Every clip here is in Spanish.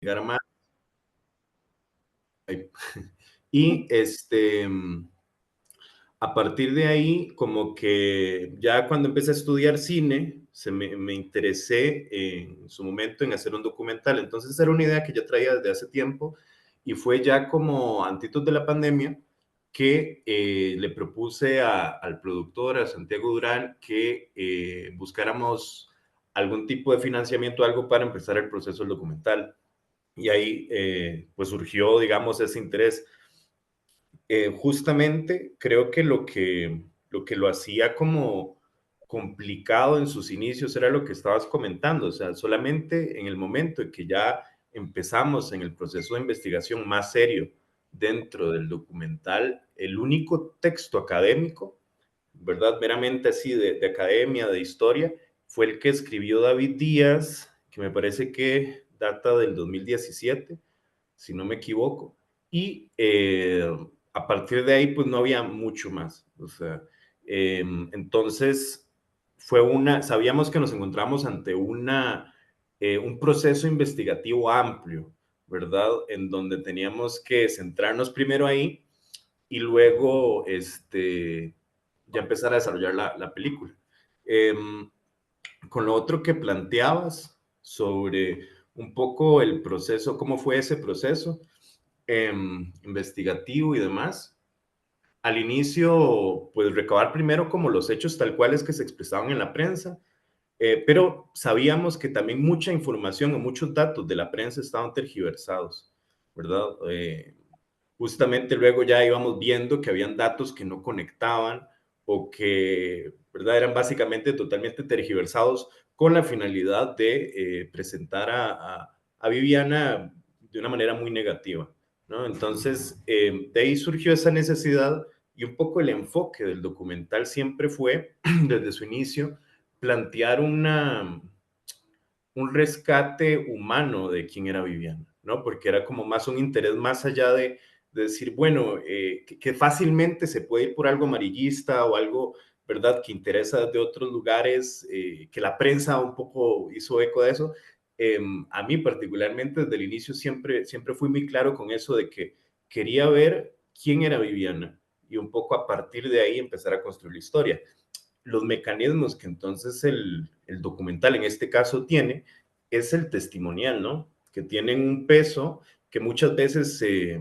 llegar más. Y a partir de ahí, como que ya cuando empecé a estudiar cine, me interesé en su momento en hacer un documental. Entonces era una idea que yo traía desde hace tiempo y fue ya como antitos de la pandemia que le propuse al productor, a Santiago Durán, que buscáramos algún tipo de financiamiento, algo para empezar el proceso del documental. Y ahí pues surgió, digamos, ese interés. Justamente creo que lo que lo hacía como complicado en sus inicios era lo que estabas comentando, o sea, solamente en el momento en que ya empezamos en el proceso de investigación más serio dentro del documental, el único texto académico, ¿verdad? Meramente así de academia, de historia, fue el que escribió David Díaz, que me parece que data del 2017, si no me equivoco. Y a partir de ahí, pues no había mucho más. O sea, entonces sabíamos que nos encontramos ante un proceso investigativo amplio, ¿verdad? En donde teníamos que centrarnos primero ahí y luego ya empezar a desarrollar la película. Con lo otro que planteabas sobre un poco el proceso, cómo fue ese proceso investigativo y demás. Al inicio, pues recabar primero como los hechos tal cuales que se expresaban en la prensa, pero sabíamos que también mucha información o muchos datos de la prensa estaban tergiversados, ¿verdad? Justamente luego ya íbamos viendo que habían datos que no conectaban o que, ¿verdad? Eran básicamente totalmente tergiversados con la finalidad de presentar a Viviana de una manera muy negativa, ¿no? Entonces, de ahí surgió esa necesidad y un poco el enfoque del documental siempre fue, desde su inicio, plantear un rescate humano de quién era Viviana, ¿no? Porque era como más un interés más allá de decir, bueno, que fácilmente se puede ir por algo amarillista o algo, ¿verdad?, que interesa de otros lugares, que la prensa un poco hizo eco de eso. A mí particularmente desde el inicio siempre fui muy claro con eso de que quería ver quién era Viviana y un poco a partir de ahí empezar a construir la historia. Los mecanismos que entonces el documental en este caso tiene es el testimonial, ¿no? Que tienen un peso que muchas veces, sí,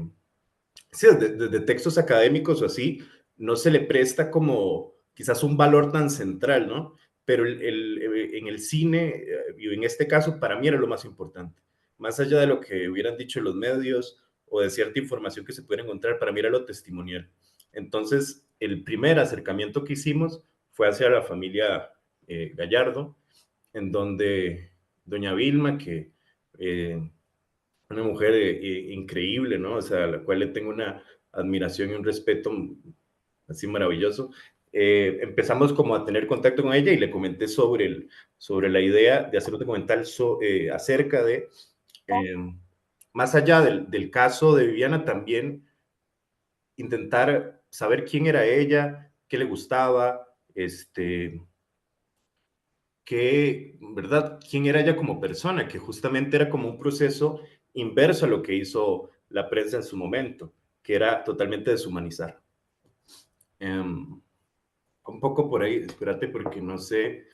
desde textos académicos o así, no se le presta como quizás un valor tan central, ¿no? Pero en el cine, y en este caso, para mí era lo más importante. Más allá de lo que hubieran dicho los medios o de cierta información que se pudiera encontrar, para mí era lo testimonial. Entonces, el primer acercamiento que hicimos fue hacia la familia Gallardo, en donde doña Vilma, que una mujer increíble, ¿no? O sea, a la cual le tengo una admiración y un respeto así maravilloso. Empezamos como a tener contacto con ella y le comenté sobre la idea de hacer un documental acerca de, eh, más allá del caso de Viviana, también intentar saber quién era ella, qué le gustaba, ¿verdad? ¿Quién era ella como persona? Que justamente era como un proceso inverso a lo que hizo la prensa en su momento, que era totalmente deshumanizar. Un poco por ahí, espérate porque no sé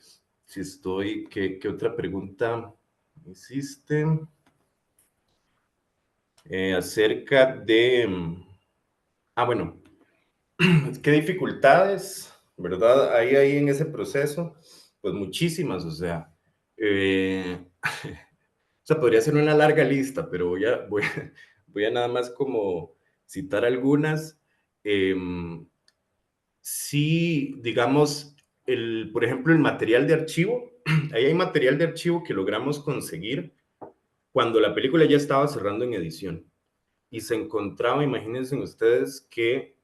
si ¿qué otra pregunta hiciste? Acerca de, bueno, ¿qué dificultades, verdad? Ahí en ese proceso, pues muchísimas, o sea, o sea, podría ser una larga lista, pero voy a nada más como citar algunas. Sí, digamos, por ejemplo, el material de archivo, ahí hay material de archivo que logramos conseguir cuando la película ya estaba cerrando en edición y se encontraba, imagínense ustedes, que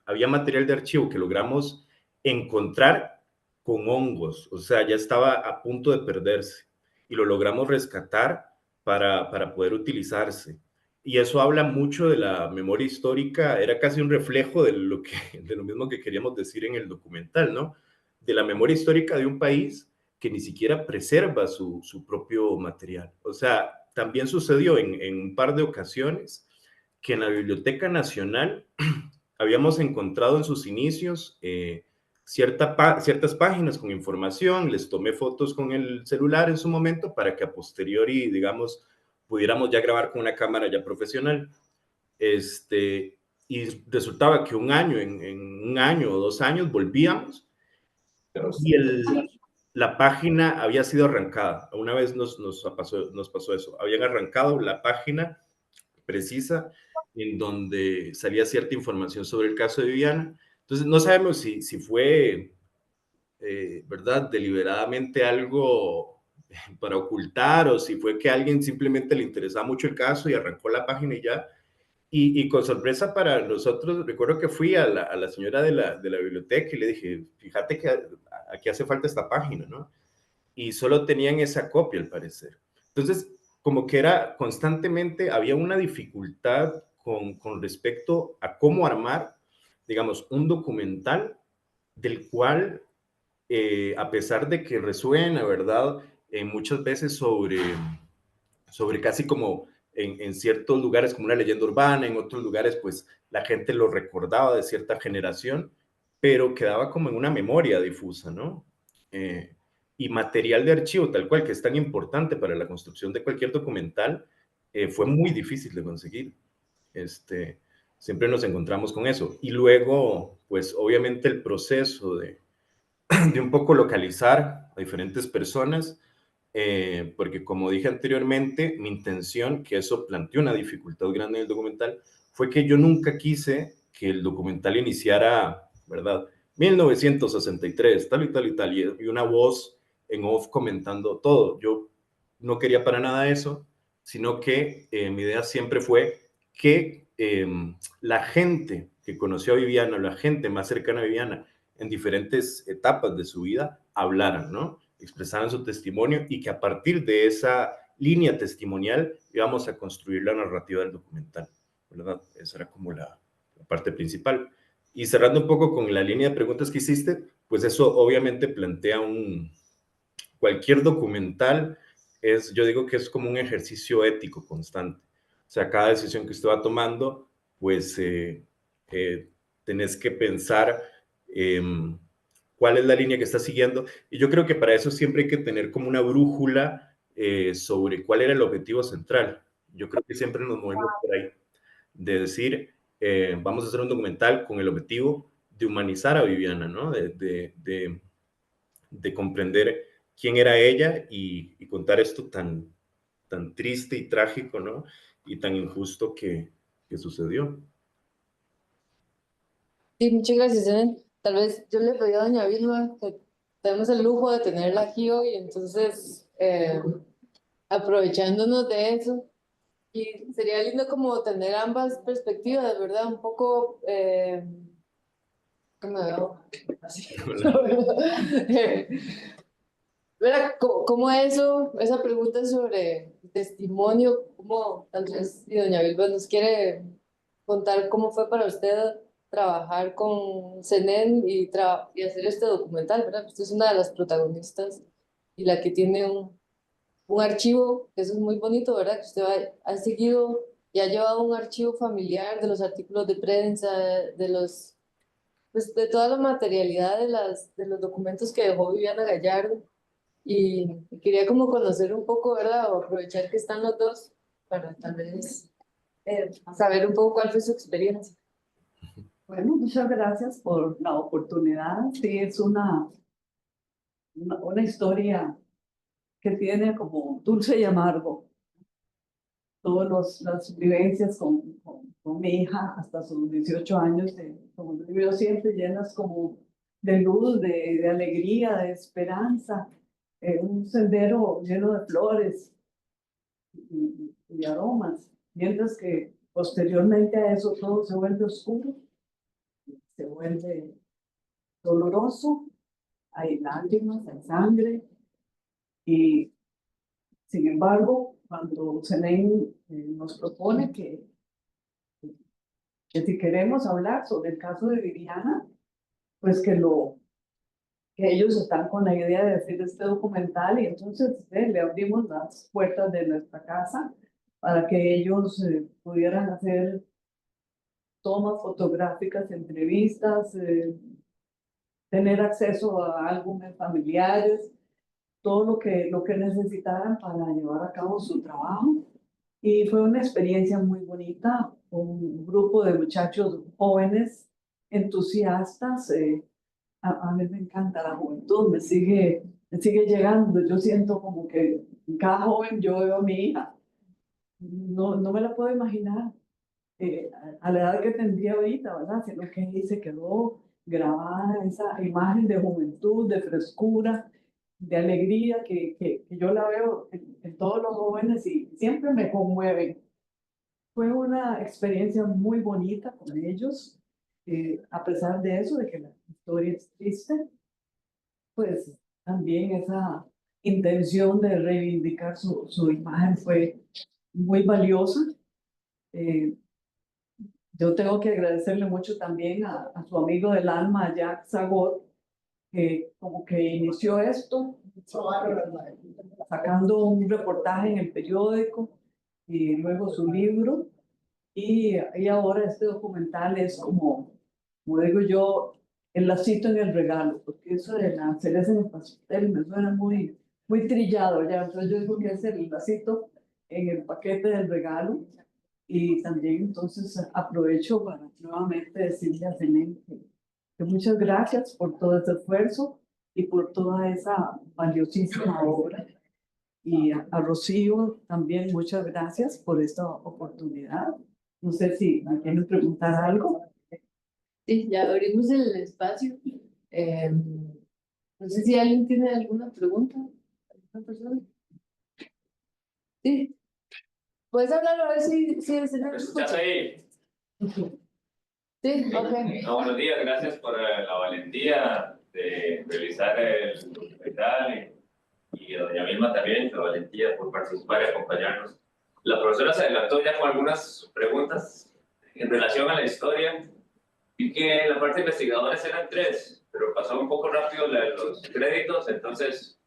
había material de archivo que logramos encontrar con hongos, o sea, ya estaba a punto de perderse y lo logramos rescatar para poder utilizarse. Y eso habla mucho de la memoria histórica, era casi un reflejo de lo mismo que queríamos decir en el documental, ¿no? De la memoria histórica de un país que ni siquiera preserva su propio material. O sea, también sucedió en un par de ocasiones que en la Biblioteca Nacional habíamos encontrado en sus inicios ciertas páginas con información, les tomé fotos con el celular en su momento para que a posteriori, digamos, pudiéramos ya grabar con una cámara ya profesional. Y resultaba que en un año o 2 años volvíamos y la página había sido arrancada. Una vez nos pasó eso. Habían arrancado la página precisa en donde salía cierta información sobre el caso de Viviana. Entonces, no sabemos si fue, ¿verdad?, deliberadamente algo para ocultar o si fue que a alguien simplemente le interesaba mucho el caso y arrancó la página y ya. Y con sorpresa para nosotros, recuerdo que fui a la señora de la biblioteca y le dije, fíjate que aquí hace falta esta página, ¿no? Y solo tenían esa copia, al parecer. Entonces, como que era constantemente, había una dificultad con respecto a cómo armar, digamos, un documental del cual, a pesar de que resuena, ¿verdad? Muchas veces sobre casi como en ciertos lugares como una leyenda urbana, en otros lugares pues la gente lo recordaba de cierta generación, pero quedaba como en una memoria difusa, ¿no? Eh, y material de archivo tal cual, que es tan importante para la construcción de cualquier documental, fue muy difícil de conseguir. Este, Siempre nos encontramos con eso. Y luego, pues obviamente el proceso de un poco localizar a diferentes personas, porque como dije anteriormente, mi intención, que eso planteó una dificultad grande en el documental, fue que yo nunca quise que el documental iniciara, ¿verdad? 1963, tal y tal y tal, y una voz en off comentando todo. Yo no quería para nada eso, sino que mi idea siempre fue que la gente que conoció a Viviana, la gente más cercana a Viviana, en diferentes etapas de su vida, hablaran, ¿no? Expresaran su testimonio y que a partir de esa línea testimonial íbamos a construir la narrativa del documental, ¿verdad? Esa era como la parte principal. Y cerrando un poco con la línea de preguntas que hiciste, pues eso obviamente plantea cualquier documental yo digo que es como un ejercicio ético constante. O sea, cada decisión que usted va tomando, pues tenés que pensar eh, cuál es la línea que está siguiendo. Y yo creo que para eso siempre hay que tener como una brújula sobre cuál era el objetivo central. Yo creo que siempre nos movemos por ahí, de decir, vamos a hacer un documental con el objetivo de humanizar a Viviana, ¿no? De comprender quién era ella y contar esto tan triste y trágico, ¿no? Y tan injusto que sucedió. Sí, muchas gracias, Ellen. Tal vez yo le pedí a doña Vilma que tenemos el lujo de tenerla aquí hoy, entonces aprovechándonos de eso, y sería lindo como tener ambas perspectivas, ¿verdad? Un poco, ¿cómo me veo? Así. ¿Verdad? ¿Cómo eso, esa pregunta sobre testimonio, cómo tal vez si doña Vilma nos quiere contar cómo fue para usted trabajar con Zenén y hacer este documental, ¿verdad? Usted es una de las protagonistas y la que tiene un archivo, que eso es muy bonito, ¿verdad? Que usted ha seguido y ha llevado un archivo familiar de los artículos de prensa, de los, pues, de toda la materialidad de los documentos que dejó Viviana Gallardo. Y quería como conocer un poco, ¿verdad? O aprovechar que están los dos para tal vez saber un poco cuál fue su experiencia. Bueno, muchas gracias por la oportunidad. Sí, es una historia que tiene como dulce y amargo. Todas las vivencias con mi hija hasta sus 18 años, como lo vivió siempre, llenas como de luz, de alegría, de esperanza. Un sendero lleno de flores y aromas. Mientras que posteriormente a eso todo se vuelve oscuro, se vuelve doloroso, hay lágrimas, hay sangre, y sin embargo, cuando Zenén nos propone que si queremos hablar sobre el caso de Viviana, pues que ellos están con la idea de hacer este documental y entonces le abrimos las puertas de nuestra casa para que ellos pudieran hacer tomas fotográficas, entrevistas, tener acceso a álbumes familiares, todo lo que necesitaran para llevar a cabo su trabajo. Y fue una experiencia muy bonita, un grupo de muchachos jóvenes, entusiastas. A mí me encanta la juventud, me sigue llegando. Yo siento como que en cada joven yo veo a mi hija. No, no me la puedo imaginar a la edad que tendría ahorita, ¿verdad? Sino que ahí se quedó grabada esa imagen de juventud, de frescura, de alegría que yo la veo en todos los jóvenes y siempre me conmueven. Fue una experiencia muy bonita con ellos, a pesar de eso, de que la historia es triste, pues también esa intención de reivindicar su imagen fue muy valiosa. Eh, yo tengo que agradecerle mucho también a su amigo del alma, Jack Zagot, que como que inició esto, sacando un reportaje en el periódico y luego su libro. Y ahora este documental es como digo yo, el lacito en el regalo, porque eso de la cereza en el pastel me suena muy trillado ya. Entonces yo digo que es el lacito en el paquete del regalo. Y también entonces aprovecho para nuevamente decirle a Zenén que muchas gracias por todo ese esfuerzo y por toda esa valiosísima obra. Y a Rocío también muchas gracias por esta oportunidad. No sé si me quieren preguntar algo. Sí, ya abrimos el espacio. No sé si alguien tiene alguna pregunta. ¿Alguna persona? Sí. ¿Puedes hablar a ver si el señor ¿Me escuchas ahí? Sí, ok. No, buenos días, gracias por la valentía de realizar el documental y a doña Vilma también, la valentía por participar y acompañarnos. La profesora se adelantó ya con algunas preguntas en relación a la historia. Vi que en la parte de investigadores eran 3, pero pasó un poco rápido los créditos, entonces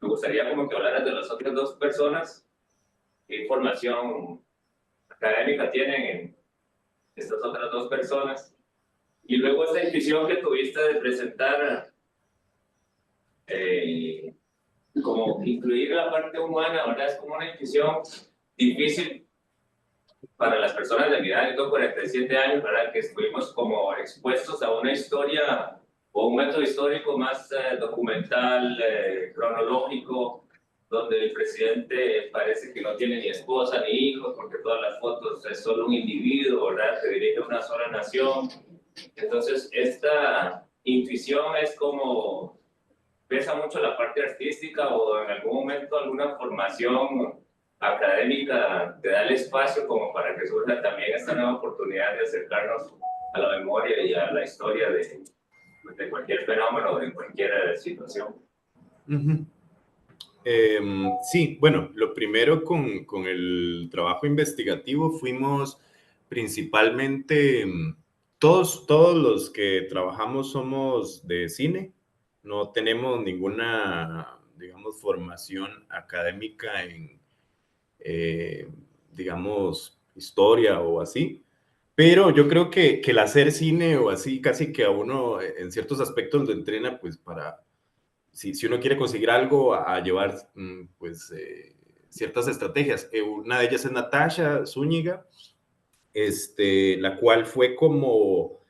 me gustaría como que hablaras de las otras 2 personas. ¿Qué información académica tienen estas otras 2 personas? Y luego esta intuición que tuviste de presentar, como incluir la parte humana, ¿verdad? Es como una intuición difícil para las personas de mi edad. Yo tengo 47 años, ¿verdad? Que estuvimos como expuestos a una historia o un método histórico más documental, cronológico, donde el presidente parece que no tiene ni esposa ni hijos, porque todas las fotos es solo un individuo, ¿verdad? Se dirige a una sola nación. Entonces, esta intuición es como, pesa mucho la parte artística o en algún momento alguna formación académica te da el espacio como para que surja también esta nueva oportunidad de acercarnos a la memoria y a la historia de cualquier fenómeno, de cualquier situación. Sí, bueno, lo primero con el trabajo investigativo fuimos principalmente, todos los que trabajamos somos de cine, no tenemos ninguna, digamos, formación académica en, digamos, historia o así. Pero yo creo que el hacer cine o así, casi que a uno en ciertos aspectos lo entrena, pues para, si uno quiere conseguir algo, a llevar pues ciertas estrategias. Una de ellas es Natasha Zúñiga, la cual fue como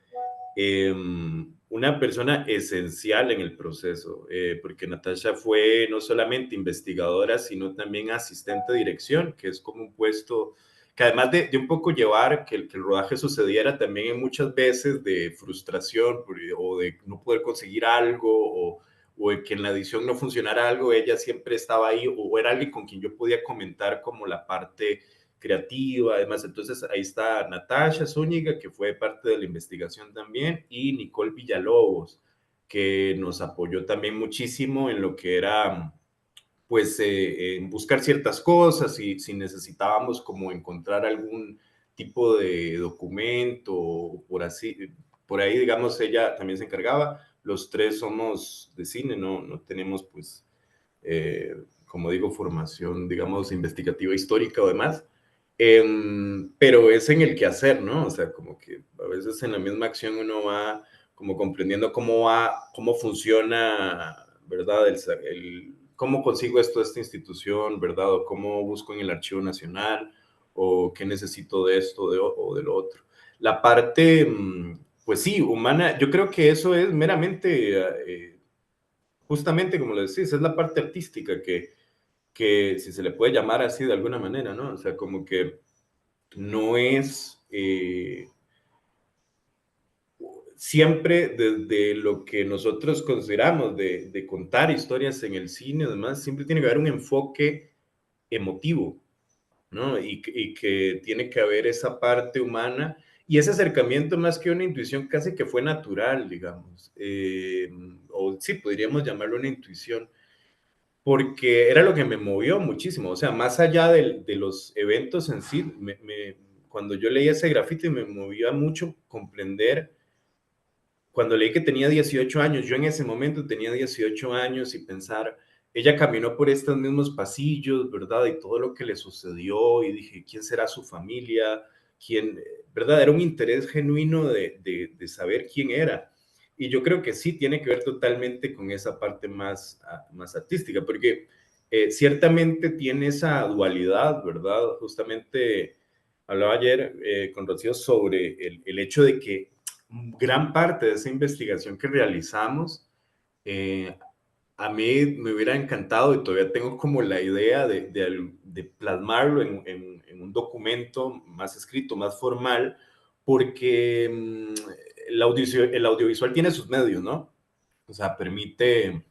una persona esencial en el proceso, porque Natasha fue no solamente investigadora, sino también asistente de dirección, que es como un puesto que además de un poco llevar que el rodaje sucediera, también hay muchas veces de frustración o de no poder conseguir algo o de que en la edición no funcionara algo, ella siempre estaba ahí o era alguien con quien yo podía comentar como la parte creativa, además. Entonces ahí está Natasha Zúñiga, que fue parte de la investigación también, y Nicole Villalobos, que nos apoyó también muchísimo en lo que era, pues, en buscar ciertas cosas y si necesitábamos como encontrar algún tipo de documento, por ahí, digamos, ella también se encargaba. los tres somos de cine, no tenemos pues, como digo, formación, digamos, investigativa, histórica o demás, pero es en el quehacer, ¿no? O sea, como que a veces en la misma acción uno va como comprendiendo cómo funciona, ¿verdad? Cómo consigo esto de esta institución, ¿verdad? O cómo busco en el Archivo Nacional, o qué necesito de esto o de lo otro. La parte, pues sí, humana, yo creo que eso es meramente, justamente como lo decís, es la parte artística que si se le puede llamar así de alguna manera, ¿no? O sea, como que no es siempre desde lo que nosotros consideramos de contar historias en el cine, además, siempre tiene que haber un enfoque emotivo, ¿no? Y que tiene que haber esa parte humana y ese acercamiento más que una intuición casi que fue natural, digamos, o sí, podríamos llamarlo una intuición, porque era lo que me movió muchísimo, o sea, más allá de los eventos en sí, cuando yo leía ese grafiti me movía mucho comprender, cuando leí que tenía 18 años, yo en ese momento tenía 18 años y pensar, ella caminó por estos mismos pasillos, ¿verdad? Y todo lo que le sucedió y dije, ¿quién será su familia? ¿Quién, verdad? Era un interés genuino de saber quién era. Y yo creo que sí tiene que ver totalmente con esa parte más artística, porque ciertamente tiene esa dualidad, ¿verdad? Justamente hablaba ayer con Rocío sobre el hecho de que gran parte de esa investigación que realizamos, eh, a mí me hubiera encantado y todavía tengo como la idea de plasmarlo en un documento más escrito, más formal, porque el audiovisual tiene sus medios, ¿no? O sea, permite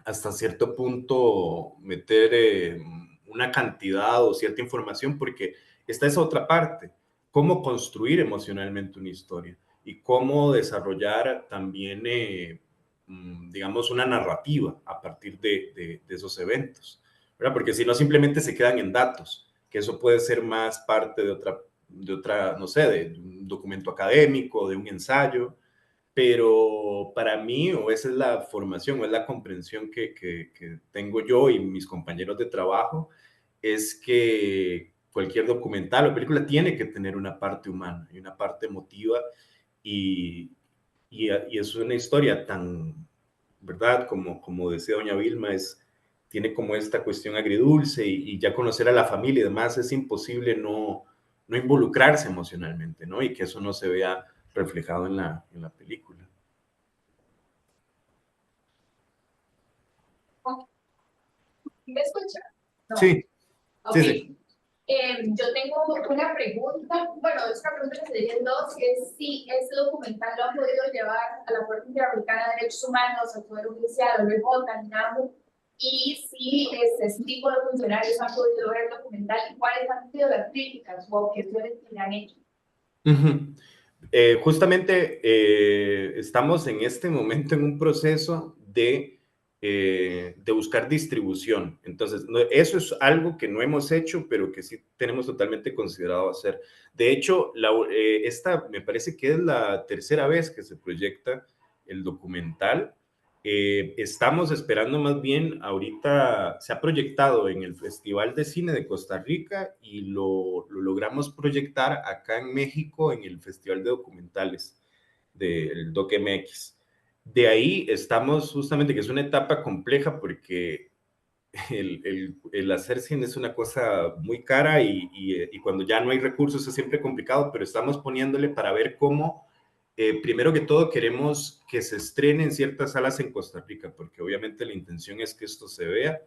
hasta cierto punto meter una cantidad o cierta información, porque esta es otra parte, cómo construir emocionalmente una historia y cómo desarrollar también, digamos, una narrativa a partir de esos eventos, ¿verdad? Porque si no, simplemente se quedan en datos, que eso puede ser más parte de otra, no sé, de un documento académico, de un ensayo, pero para mí, o esa es la formación, o es la comprensión que tengo yo y mis compañeros de trabajo, es que cualquier documental o película tiene que tener una parte humana y una parte emotiva, y, y es una historia tan, ¿verdad? Como decía doña Vilma, tiene como esta cuestión agridulce, y ya conocer a la familia y demás, es imposible no involucrarse emocionalmente, ¿no? Y que eso no se vea reflejado en la película. ¿Me escucha? No. Sí, Ok. sí, sí. Yo tengo una pregunta, bueno, es una pregunta que se divide en dos, es si este documental lo han podido llevar a la Corte Interamericana de Derechos Humanos, al Poder Judicial, al BJ, al INAMU, y si este tipo de funcionarios han podido ver el documental y cuáles han sido las críticas o objeciones que le han hecho. Uh-huh. Justamente estamos en este momento en un proceso de buscar distribución. Entonces, eso es algo que no hemos hecho, pero que sí tenemos totalmente considerado hacer. De hecho, esta me parece que es la tercera vez que se proyecta el documental. Estamos esperando más bien, ahorita se ha proyectado en el Festival de Cine de Costa Rica y lo logramos proyectar acá en México en el Festival de Documentales del DocMX. De ahí estamos justamente, que es una etapa compleja porque el hacer cine es una cosa muy cara, y cuando ya no hay recursos es siempre complicado, pero estamos poniéndole para ver cómo, primero que todo, queremos que se estrene en ciertas salas en Costa Rica, porque obviamente la intención es que esto se vea.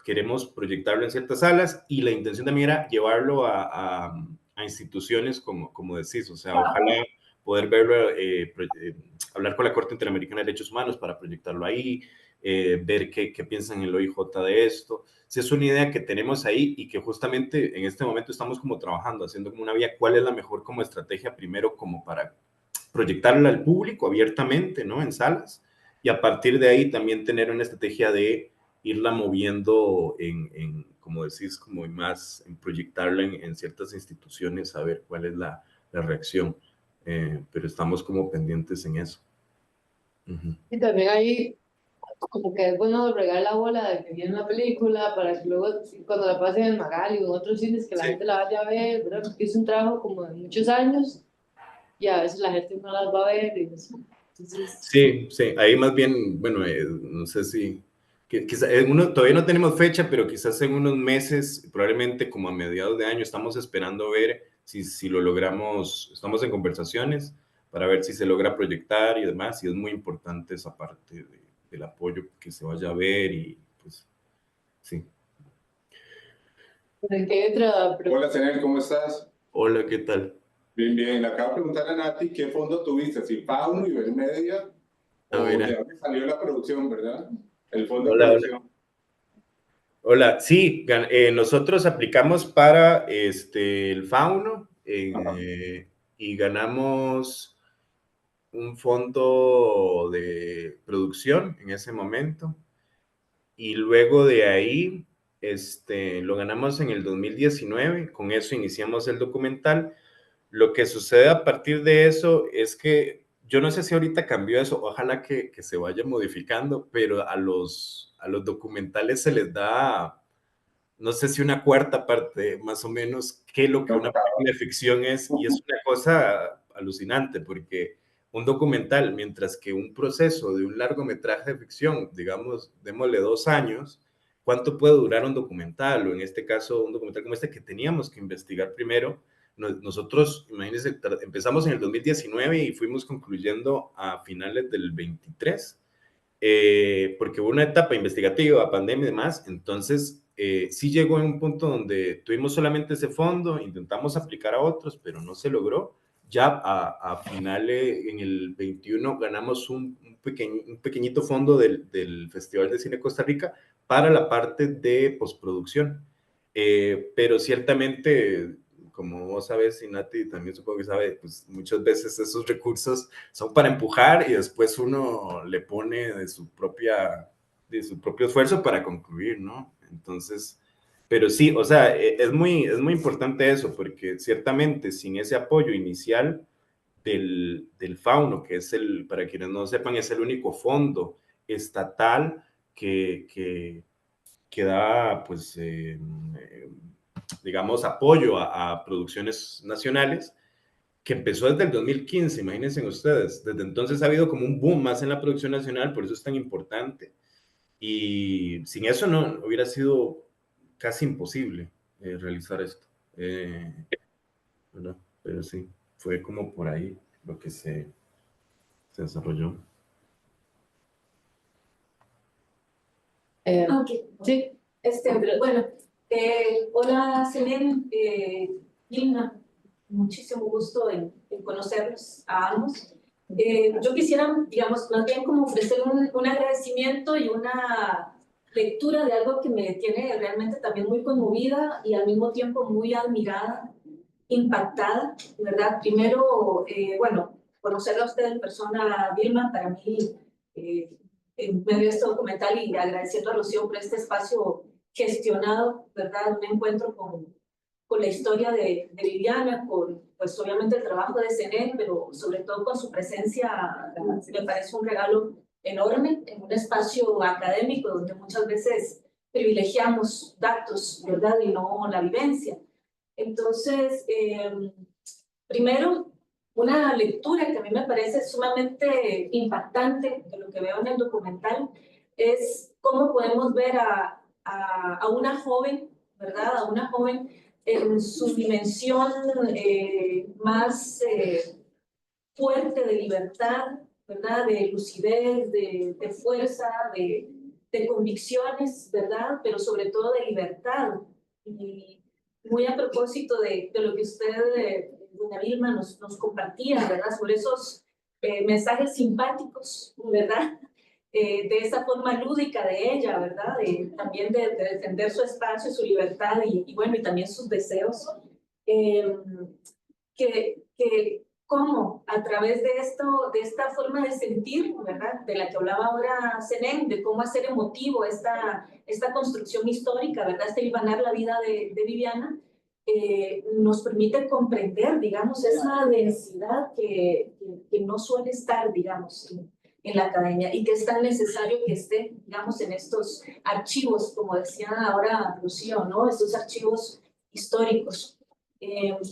Queremos proyectarlo en ciertas salas, y la intención también era llevarlo a instituciones como decís, o sea, ojalá poder verlo, hablar con la Corte Interamericana de Derechos Humanos para proyectarlo ahí, ver qué piensan el OIJ de esto. Si es una idea que tenemos ahí y que justamente en este momento estamos como trabajando, haciendo como una vía, cuál es la mejor como estrategia primero como para proyectarla al público abiertamente, ¿no? En salas, y a partir de ahí también tener una estrategia de irla moviendo como decís, como más, en proyectarla en ciertas instituciones, a ver cuál es la reacción. Pero estamos como pendientes en eso. Ujú. Y también hay como que es bueno regar la bola de que viene una película para que luego cuando la pasen en Magali o en otros cines que la Sí. gente la vaya a ver, ¿verdad? Porque es un trabajo como de muchos años y a veces la gente no las va a ver y eso. Entonces, Sí, sí, ahí más bien, bueno, no sé si, quizá, todavía no tenemos fecha, pero quizás en unos meses, probablemente como a mediados de año, estamos esperando ver si lo logramos, estamos en conversaciones para ver si se logra proyectar y demás, y es muy importante esa parte del apoyo que se vaya a ver y pues sí. ¿en qué otra pregunta? Hola, Zenel, ¿cómo estás? Hola, ¿qué tal? Bien, bien. Acabo de preguntarle a Nati qué fondo tuviste, si Fauno, Ibermedia A o ver, de dónde salió la producción, ¿verdad? El fondo de hola, hola. producción. Hola, sí, nosotros aplicamos para el Fauno Ajá. y ganamos un fondo de producción en ese momento y luego de ahí lo ganamos en el 2019, con eso iniciamos el documental. Lo que sucede a partir de eso es que yo no sé si ahorita cambió eso, ojalá que se vaya modificando, pero a los documentales se les da, no sé si una cuarta parte más o menos, que lo que No, una película de ficción es, y es una cosa alucinante, porque un documental, mientras que un proceso de un largometraje de ficción, digamos, démosle 2 años, ¿cuánto puede durar un documental? O en este caso, un documental como este que teníamos que investigar primero. Nosotros, imagínense, empezamos en el 2019 y fuimos concluyendo a finales del 23, porque hubo una etapa investigativa, pandemia y demás, entonces sí llegó en un punto donde tuvimos solamente ese fondo, intentamos aplicar a otros, pero no se logró. Ya a finales, en el 21, ganamos un pequeñito fondo del Festival de Cine Costa Rica para la parte de postproducción. Pero ciertamente, como vos sabes, y Nati también supongo que sabe, pues muchas veces esos recursos son para empujar y después uno le pone de su propio esfuerzo para concluir, ¿no? Entonces, pero sí, o sea, es muy importante eso, porque ciertamente sin ese apoyo inicial del Fauno, que es para quienes no sepan, es el único fondo estatal que da, pues, digamos, apoyo a producciones nacionales, que empezó desde el 2015, imagínense ustedes. Desde entonces ha habido como un boom más en la producción nacional, por eso es tan importante. Y sin eso no hubiera sido casi imposible realizar esto. ¿Verdad? Pero sí, fue como por ahí lo que se desarrolló. Ok, Sí, bueno, hola Selene, Gilna, muchísimo gusto en conocerlos a ambos. Yo quisiera, digamos, más bien como ofrecer un agradecimiento y una lectura de algo que me tiene realmente también muy conmovida y al mismo tiempo muy admirada, impactada, ¿verdad? Primero, bueno, conocerla a usted en persona, Vilma, para mí, en medio de este documental y agradeciendo a Rocío por este espacio gestionado, ¿verdad? Un encuentro con la historia de Viviana, con, pues obviamente el trabajo de Zenén, pero sobre todo con su presencia, me parece un regalo enorme en un espacio académico donde muchas veces privilegiamos datos, ¿verdad? Y no la vivencia. Entonces, primero, una lectura que a mí me parece sumamente impactante de lo que veo en el documental es cómo podemos ver a una joven, ¿verdad? A una joven en su dimensión más fuerte de libertad, ¿verdad? De lucidez, de fuerza, de convicciones, ¿verdad? Pero sobre todo de libertad. Y muy a propósito de lo que usted, doña Vilma, nos compartía, ¿verdad? Sobre esos mensajes simpáticos, ¿verdad? De esa forma lúdica de ella, ¿verdad? También de defender su espacio, su libertad y bueno, y también sus deseos. Que cómo a través de esto, de esta forma de sentir, ¿verdad? De la que hablaba ahora Zenén, de cómo hacer emotivo esta construcción histórica, ¿verdad? Este hilvanar la vida de Viviana, nos permite comprender, digamos, esa densidad que no suele estar, digamos, en la academia y que es tan necesario que esté, digamos, en estos archivos, como decía ahora Rocío, ¿no? Estos archivos históricos.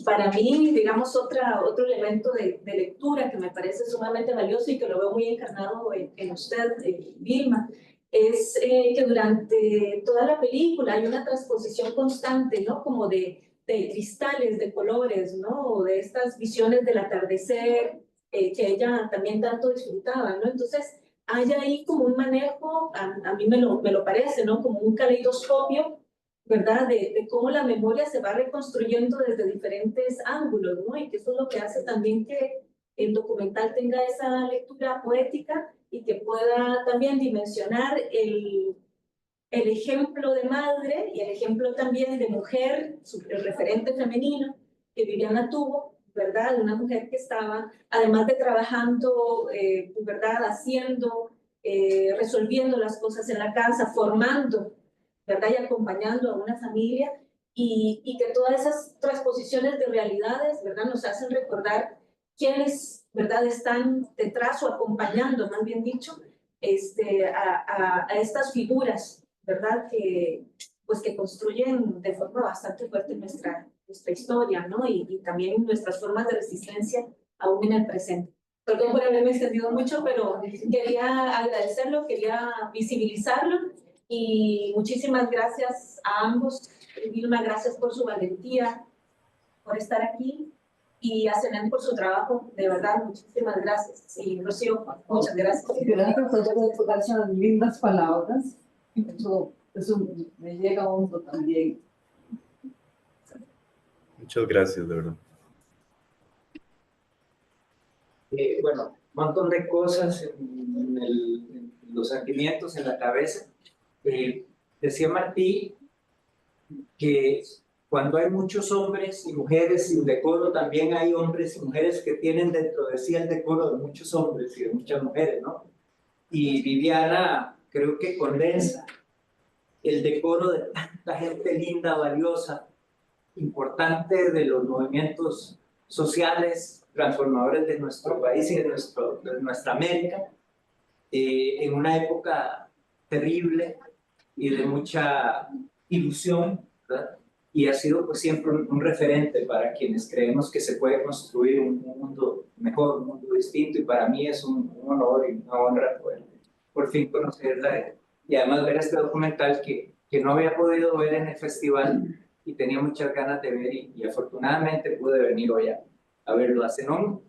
Para mí, digamos, otro elemento de lectura que me parece sumamente valioso y que lo veo muy encarnado en usted, Vilma, es que durante toda la película hay una transposición constante, ¿no? Como de cristales, de colores, ¿no? O de estas visiones del atardecer que ella también tanto disfrutaba, ¿no? Entonces, hay ahí como un manejo, a mí me lo parece, ¿no? Como un caleidoscopio, ¿verdad? De cómo la memoria se va reconstruyendo desde diferentes ángulos, ¿no? Y que eso es lo que hace también que el documental tenga esa lectura poética y que pueda también dimensionar el ejemplo de madre y el ejemplo también de mujer, el referente femenino que Viviana tuvo, ¿verdad? De una mujer que estaba, además de trabajando, ¿verdad? Haciendo, resolviendo las cosas en la casa, formando, ¿verdad? Y acompañando a una familia y que todas esas transposiciones de realidades, ¿verdad? Nos hacen recordar quiénes, ¿verdad? Están detrás o acompañando, más bien dicho, a estas figuras, ¿verdad? Pues que construyen de forma bastante fuerte nuestra historia, ¿no? Y también nuestras formas de resistencia aún en el presente. Perdón por haberme extendido mucho, pero quería agradecerlo, quería visibilizarlo y muchísimas gracias a ambos. Vilma, gracias por su valentía, por estar aquí y a Senen por su trabajo, de verdad, muchísimas gracias. Y Rocío, muchas gracias. Gracias por esas lindas palabras. Eso me llega a hondo también. Muchas gracias, de verdad. Bueno, un montón de cosas en los sentimientos, en la cabeza. Decía Martí que cuando hay muchos hombres y mujeres sin decoro, también hay hombres y mujeres que tienen dentro de sí el decoro de muchos hombres y de muchas mujeres, ¿no? Y Viviana creo que condensa el decoro de tanta gente linda, valiosa, importante de los movimientos sociales transformadores de nuestro país y de nuestra América, en una época terrible y de mucha ilusión, ¿verdad? Y ha sido pues siempre un referente para quienes creemos que se puede construir un mundo mejor, un mundo distinto, y para mí es un honor y una honra poder por fin conocerla y además ver este documental que no había podido ver en el festival y tenía muchas ganas de ver y afortunadamente pude venir hoy a verlo. A Zenón,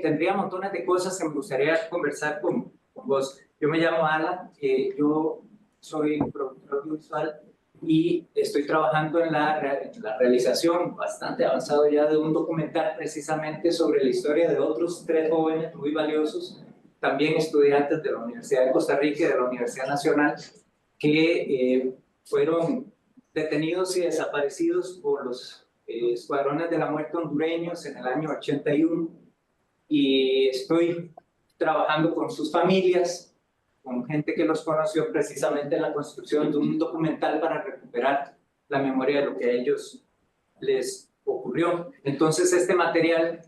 tendría montones de cosas que me gustaría conversar con vos. Yo me llamo Alan, yo soy productor audiovisual y estoy trabajando en la realización bastante avanzado ya de un documental precisamente sobre la historia de otros 3 jóvenes muy valiosos, también estudiantes de la Universidad de Costa Rica y de la Universidad Nacional, que fueron detenidos y desaparecidos por los escuadrones de la muerte hondureños en el año 81, y estoy trabajando con sus familias, con gente que los conoció precisamente en la construcción de un documental para recuperar la memoria de lo que a ellos les ocurrió. Entonces este material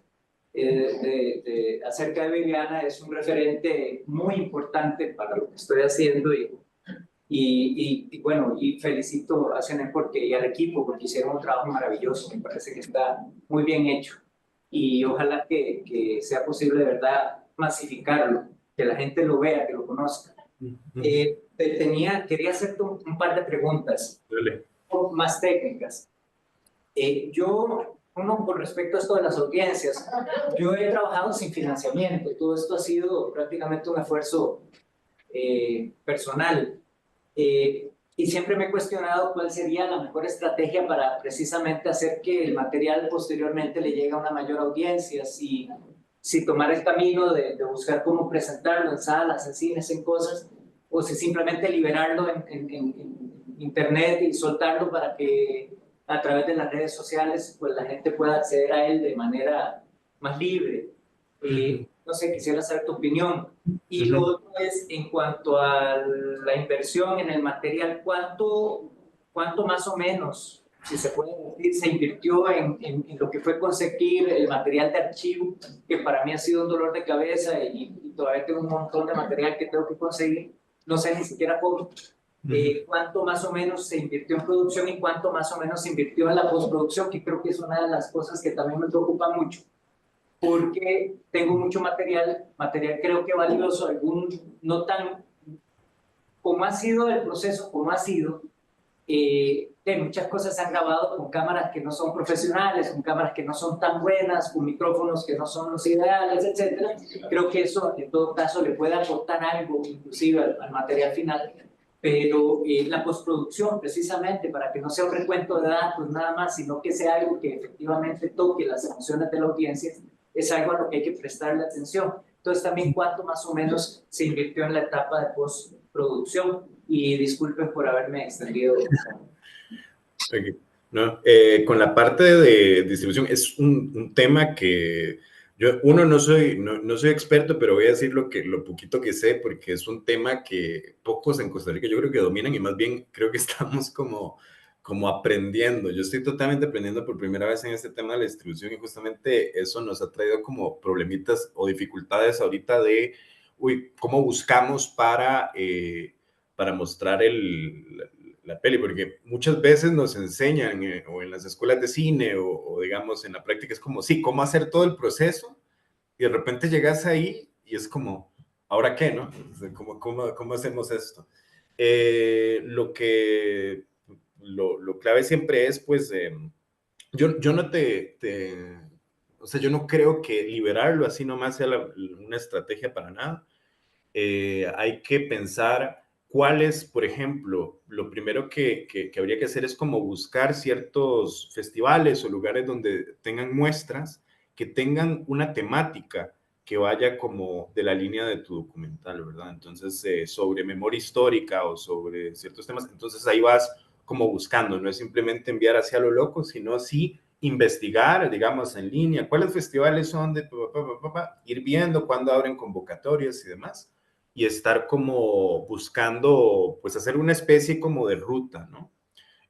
acerca de Viviana es un referente muy importante para lo que estoy haciendo y bueno, y felicito a Zenén y al equipo porque hicieron un trabajo maravilloso, me parece que está muy bien hecho y ojalá que sea posible de verdad masificarlo, que la gente lo vea, que lo conozca. Quería hacerte un par de preguntas más técnicas. Con respecto a esto de las audiencias, yo he trabajado sin financiamiento, todo esto ha sido prácticamente un esfuerzo personal. Y siempre me he cuestionado cuál sería la mejor estrategia para precisamente hacer que el material posteriormente le llegue a una mayor audiencia, si tomar el camino de buscar cómo presentarlo en salas, en cines, en cosas, o si simplemente liberarlo en internet y soltarlo para que a través de las redes sociales pues la gente pueda acceder a él de manera más libre. No sé, quisiera saber tu opinión. Y lo otro es, en cuanto a la inversión en el material, ¿cuánto más o menos si se puede decir, se invirtió en lo que fue conseguir el material de archivo, que para mí ha sido un dolor de cabeza y todavía tengo un montón de material que tengo que conseguir, no sé ni siquiera cómo. Cuánto más o menos se invirtió en producción y cuánto más o menos se invirtió en la postproducción, que creo que es una de las cosas que también me preocupa mucho, porque tengo mucho material creo que valioso, algún no tan, como ha sido el proceso, como ha sido, que muchas cosas se han grabado con cámaras que no son profesionales, con cámaras que no son tan buenas, con micrófonos que no son los ideales, etcétera. Creo que eso en todo caso le puede aportar algo inclusive al material final, pero la postproducción precisamente para que no sea un recuento de datos nada más, sino que sea algo que efectivamente toque las emociones de la audiencia, es algo a lo que hay que prestarle atención. Entonces también cuánto más o menos se invirtió en la etapa de postproducción. Y disculpen por haberme extendido. Okay. No, con la parte de distribución es un tema que yo, no soy experto, pero voy a decir lo poquito que sé, porque es un tema que pocos en Costa Rica yo creo que dominan y más bien creo que estamos como aprendiendo. Yo estoy totalmente aprendiendo por primera vez en este tema de la distribución y justamente eso nos ha traído como problemitas o dificultades ahorita de, ¿cómo buscamos para mostrar la peli? Porque muchas veces nos enseñan o en las escuelas de cine o digamos en la práctica es como, sí, cómo hacer todo el proceso y de repente llegas ahí y es como, ¿ahora qué, no? O sea, ¿cómo hacemos esto? Lo clave siempre es, pues, yo no o sea, yo no creo que liberarlo así nomás sea una estrategia para nada. Hay que pensar cuál es, por ejemplo, lo primero que habría que hacer es como buscar ciertos festivales o lugares donde tengan muestras que tengan una temática que vaya como de la línea de tu documental, ¿verdad? Entonces, sobre memoria histórica o sobre ciertos temas, entonces ahí vas como buscando, no es simplemente enviar hacia lo loco, sino sí investigar, digamos, en línea, cuáles festivales son de ir viendo cuándo abren convocatorias y demás y estar como buscando, pues hacer una especie como de ruta, ¿no?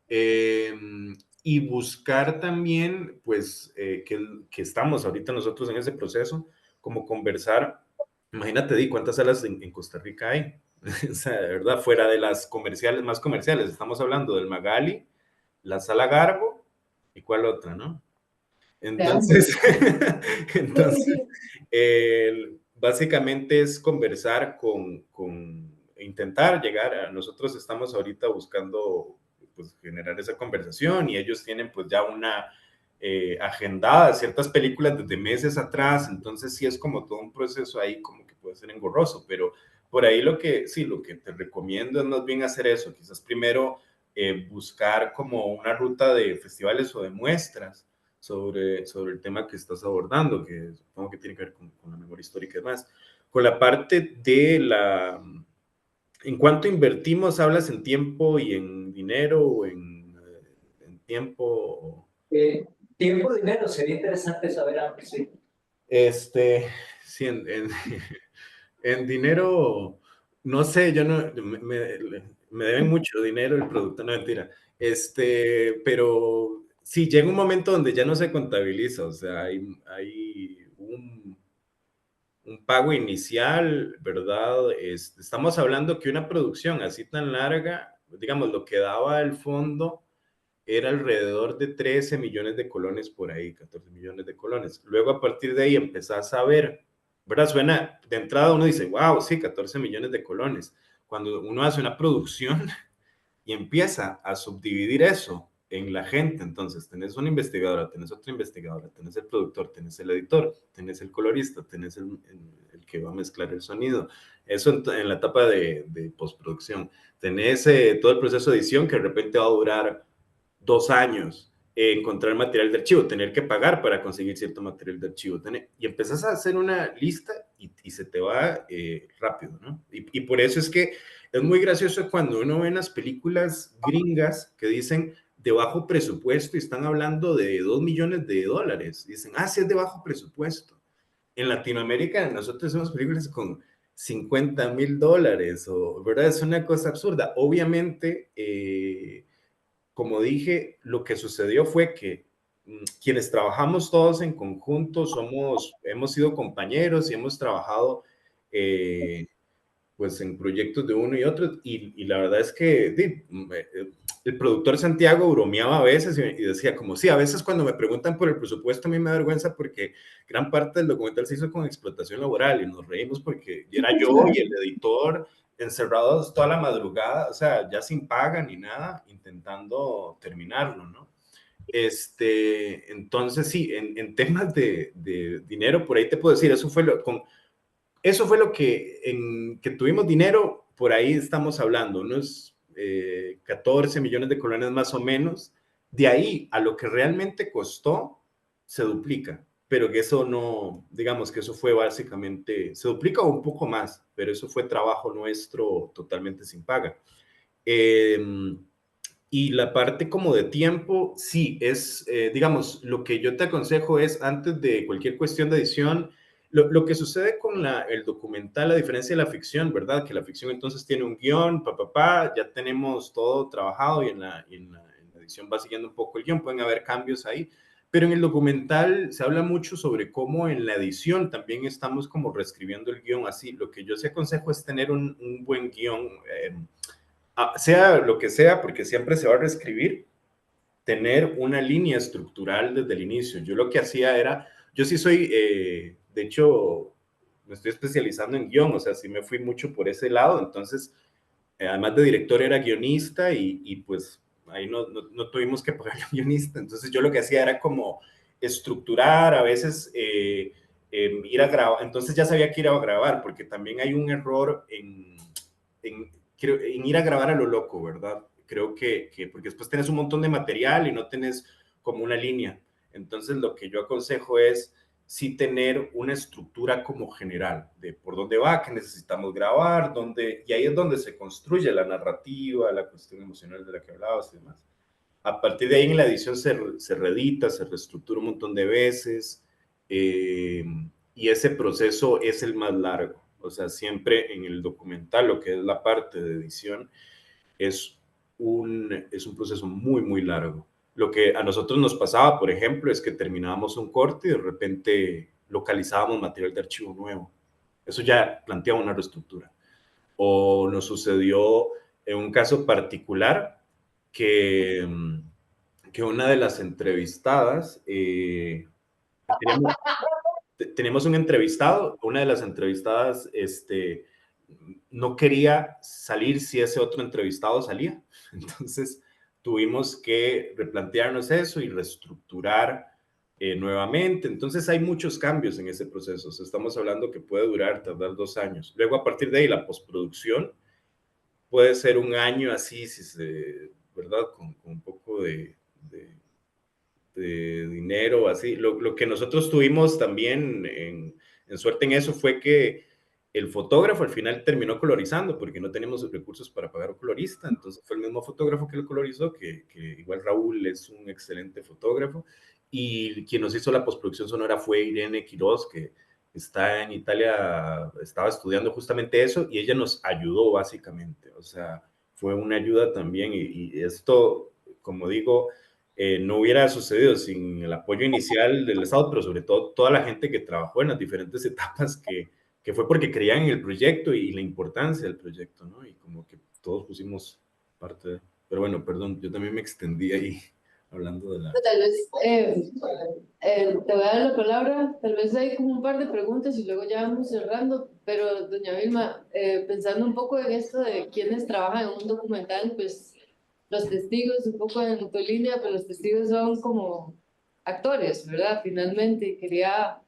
Y buscar también, pues, que estamos ahorita nosotros en ese proceso, como conversar, imagínate, Di, ¿cuántas salas en Costa Rica hay? O sea, de verdad, fuera de las comerciales, más comerciales, estamos hablando del Magali, la Sala Garbo, ¿y cuál otra, no? Entonces, básicamente es conversar intentar llegar nosotros estamos ahorita buscando pues, generar esa conversación y ellos tienen pues ya una agendada ciertas películas desde meses atrás, entonces sí es como todo un proceso ahí como que puede ser engorroso, pero por ahí lo que te recomiendo es más bien hacer eso, quizás primero buscar como una ruta de festivales o de muestras sobre el tema que estás abordando, que supongo que tiene que ver con la memoria histórica y demás. Con la parte de en cuánto invertimos, ¿hablas en tiempo y en dinero o en tiempo? Tiempo, dinero, sería interesante saber algo, sí. Sí, en dinero, no sé, yo no, me deben mucho dinero el producto, no, mentira. Pero sí, llega un momento donde ya no se contabiliza, o sea, hay un pago inicial, ¿verdad? Estamos hablando que una producción así tan larga, digamos, lo que daba el fondo era alrededor de 13 millones de colones por ahí, 14 millones de colones. Luego a partir de ahí empezás a ver, ¿verdad? Suena, de entrada uno dice, wow, sí, 14 millones de colones. Cuando uno hace una producción y empieza a subdividir eso en la gente, entonces tenés una investigadora, tenés otra investigadora, tenés el productor, tenés el editor, tenés el colorista, tenés el que va a mezclar el sonido. Eso en la etapa de postproducción. Tenés todo el proceso de edición que de repente va a durar 2 años. Encontrar material de archivo, tener que pagar para conseguir cierto material de archivo. Y empezás a hacer una lista y se te va rápido, ¿no? Y por eso es que es muy gracioso cuando uno ve en las películas gringas que dicen de bajo presupuesto y están hablando de $2 millones. Dicen, sí, es de bajo presupuesto. En Latinoamérica nosotros hacemos películas con $50,000, ¿verdad? Es una cosa absurda. Obviamente, como dije, lo que sucedió fue que quienes trabajamos todos en conjunto hemos sido compañeros y hemos trabajado pues en proyectos de uno y otro, y la verdad es que el productor Santiago bromeaba a veces y decía como, sí, a veces cuando me preguntan por el presupuesto a mí me da vergüenza porque gran parte del documental se hizo con explotación laboral y nos reímos porque era yo y el editor encerrados toda la madrugada, o sea, ya sin paga ni nada, intentando terminarlo, ¿no? Entonces sí, en temas de dinero, por ahí te puedo decir, eso fue lo que, que tuvimos dinero, por ahí estamos hablando, unos 14 millones de colones más o menos. De ahí a lo que realmente costó, se duplica. Pero que eso no, digamos que eso fue básicamente, se duplica un poco más, pero eso fue trabajo nuestro totalmente sin paga. Y la parte como de tiempo, sí, digamos, lo que yo te aconsejo es antes de cualquier cuestión de edición, lo que sucede con el documental, a diferencia de la ficción, ¿verdad? Que la ficción entonces tiene un guión, ya tenemos todo trabajado y en la edición va siguiendo un poco el guión, pueden haber cambios ahí, pero en el documental se habla mucho sobre cómo en la edición también estamos como reescribiendo el guión así. Lo que yo sí aconsejo es tener un buen guión, sea lo que sea, porque siempre se va a reescribir, tener una línea estructural desde el inicio. Yo lo que hacía era, yo sí soy, de hecho, me estoy especializando en guión, o sea, sí me fui mucho por ese lado, entonces, además de director era guionista y pues ahí no tuvimos que pagar a guionista, entonces yo lo que hacía era como estructurar, a veces ir a grabar, entonces ya sabía que ir a grabar, porque también hay un error en ir a grabar a lo loco, ¿verdad? Creo porque después tenés un montón de material y no tenés como una línea. Entonces, lo que yo aconsejo es sí tener una estructura como general de por dónde va, qué necesitamos grabar, y ahí es donde se construye la narrativa, la cuestión emocional de la que hablabas y demás. A partir de ahí en la edición se reedita, se reestructura un montón de veces y ese proceso es el más largo. O sea, siempre en el documental, lo que es la parte de edición, es un proceso muy, muy largo. Lo que a nosotros nos pasaba, por ejemplo, es que terminábamos un corte y de repente localizábamos material de archivo nuevo. Eso ya planteaba una reestructura. O nos sucedió en un caso particular que, que una de las entrevistadas, tenemos un entrevistado, una de las entrevistadas no quería salir si ese otro entrevistado salía. Entonces tuvimos que replantearnos eso y reestructurar nuevamente. Entonces hay muchos cambios en ese proceso. O sea, estamos hablando que puede tardar 2 años. Luego a partir de ahí la postproducción puede ser un año así, ¿verdad? Con un poco de dinero, así. Lo que nosotros tuvimos también en suerte en eso fue que el fotógrafo al final terminó colorizando porque no teníamos recursos para pagar un colorista, entonces fue el mismo fotógrafo que lo colorizó, que igual Raúl es un excelente fotógrafo, y quien nos hizo la postproducción sonora fue Irene Quiroz, que está en Italia, estaba estudiando justamente eso, y ella nos ayudó básicamente, o sea, fue una ayuda también, y esto, como digo, no hubiera sucedido sin el apoyo inicial del Estado, pero sobre todo toda la gente que trabajó en las diferentes etapas, que fue porque creían en el proyecto y la importancia del proyecto, ¿no? Y como que todos pusimos parte de... Pero bueno, perdón, yo también me extendí ahí hablando de la... Tal vez te voy a dar la palabra, tal vez hay como un par de preguntas y luego ya vamos cerrando, pero doña Vilma, pensando un poco en esto de quienes trabajan en un documental, pues los testigos, un poco en tu línea, pero los testigos son como actores, ¿verdad? Finalmente, y quería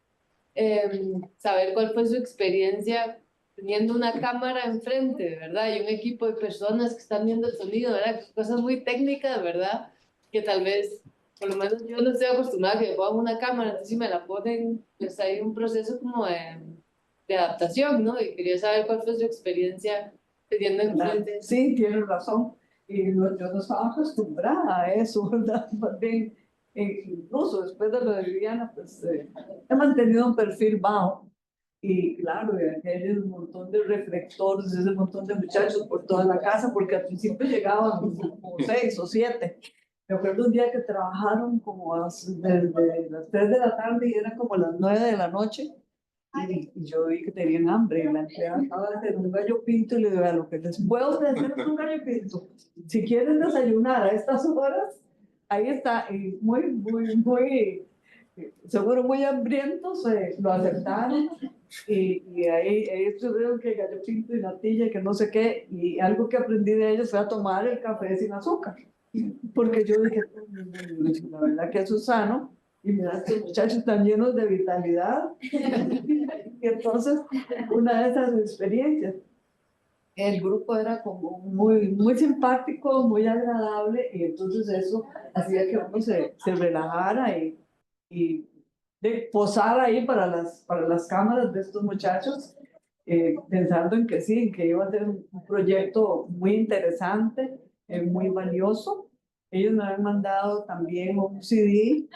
saber cuál fue su experiencia teniendo una cámara enfrente, ¿verdad? Y un equipo de personas que están viendo el sonido, ¿verdad? Cosas muy técnicas, ¿verdad? Que tal vez, por lo menos yo no estoy acostumbrada a que me pongan una cámara, entonces si me la ponen, pues hay un proceso como de adaptación, ¿no? Y quería saber cuál fue su experiencia teniendo enfrente. Sí, tienes razón. Y yo no estaba acostumbrada a eso, ¿verdad? Más bien, incluso después de lo de Viviana, pues he mantenido un perfil bajo. Y claro, y aquel un montón de reflectores, ese montón de muchachos por toda la casa, porque al principio llegaban como 6 o 7. Me acuerdo un día que trabajaron como desde las 3 de la tarde y eran como las 9 de la noche. Y yo vi que tenían hambre. Y la empleada estaba haciendo un gallo pinto y le digo, "A lo que les puedo ofrecer es un gallo pinto. Si quieren desayunar a estas horas, ahí está". Y seguro muy hambrientos, lo aceptaron. Y ahí estuvieron que gallo pinto y natilla, que no sé qué. Y algo que aprendí de ellos fue a tomar el café sin azúcar. Porque yo dije, la verdad que eso es sano. Y mira, estos muchachos están llenos de vitalidad. Y entonces, una de esas experiencias, el grupo era como muy simpático, muy agradable, y entonces eso hacía que uno se relajara y de posar ahí para las cámaras de estos muchachos, pensando en que sí, en que iba a ser un proyecto muy interesante, muy valioso. Ellos me habían mandado también un CD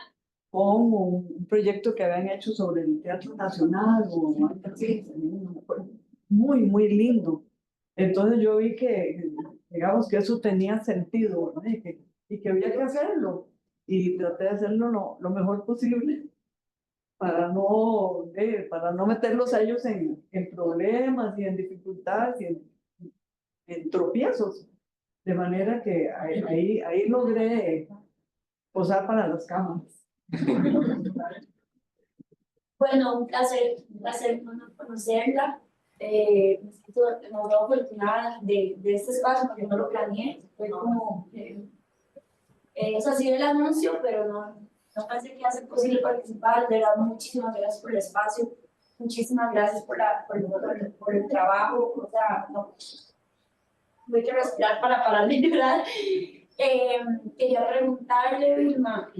con un proyecto que habían hecho sobre el Teatro Nacional o algo así, no me acuerdo. Muy lindo. Entonces yo vi que, digamos, que eso tenía sentido, ¿no? Y que había que hacerlo. Y traté de hacerlo lo mejor posible para no meterlos a ellos en problemas y en dificultades y en tropiezos. De manera que ahí logré posar para las cámaras. Bueno, un placer conocerla. Me siento demasiado afortunada de este espacio porque no lo planeé. Fue como, o sea, sí el anuncio, pero no pensé que iba a ser posible participar. De verdad, muchísimas gracias por el espacio. Muchísimas gracias por el trabajo. O sea, no, tuve que respirar para parar de llorar. Quería preguntarle, Vilma,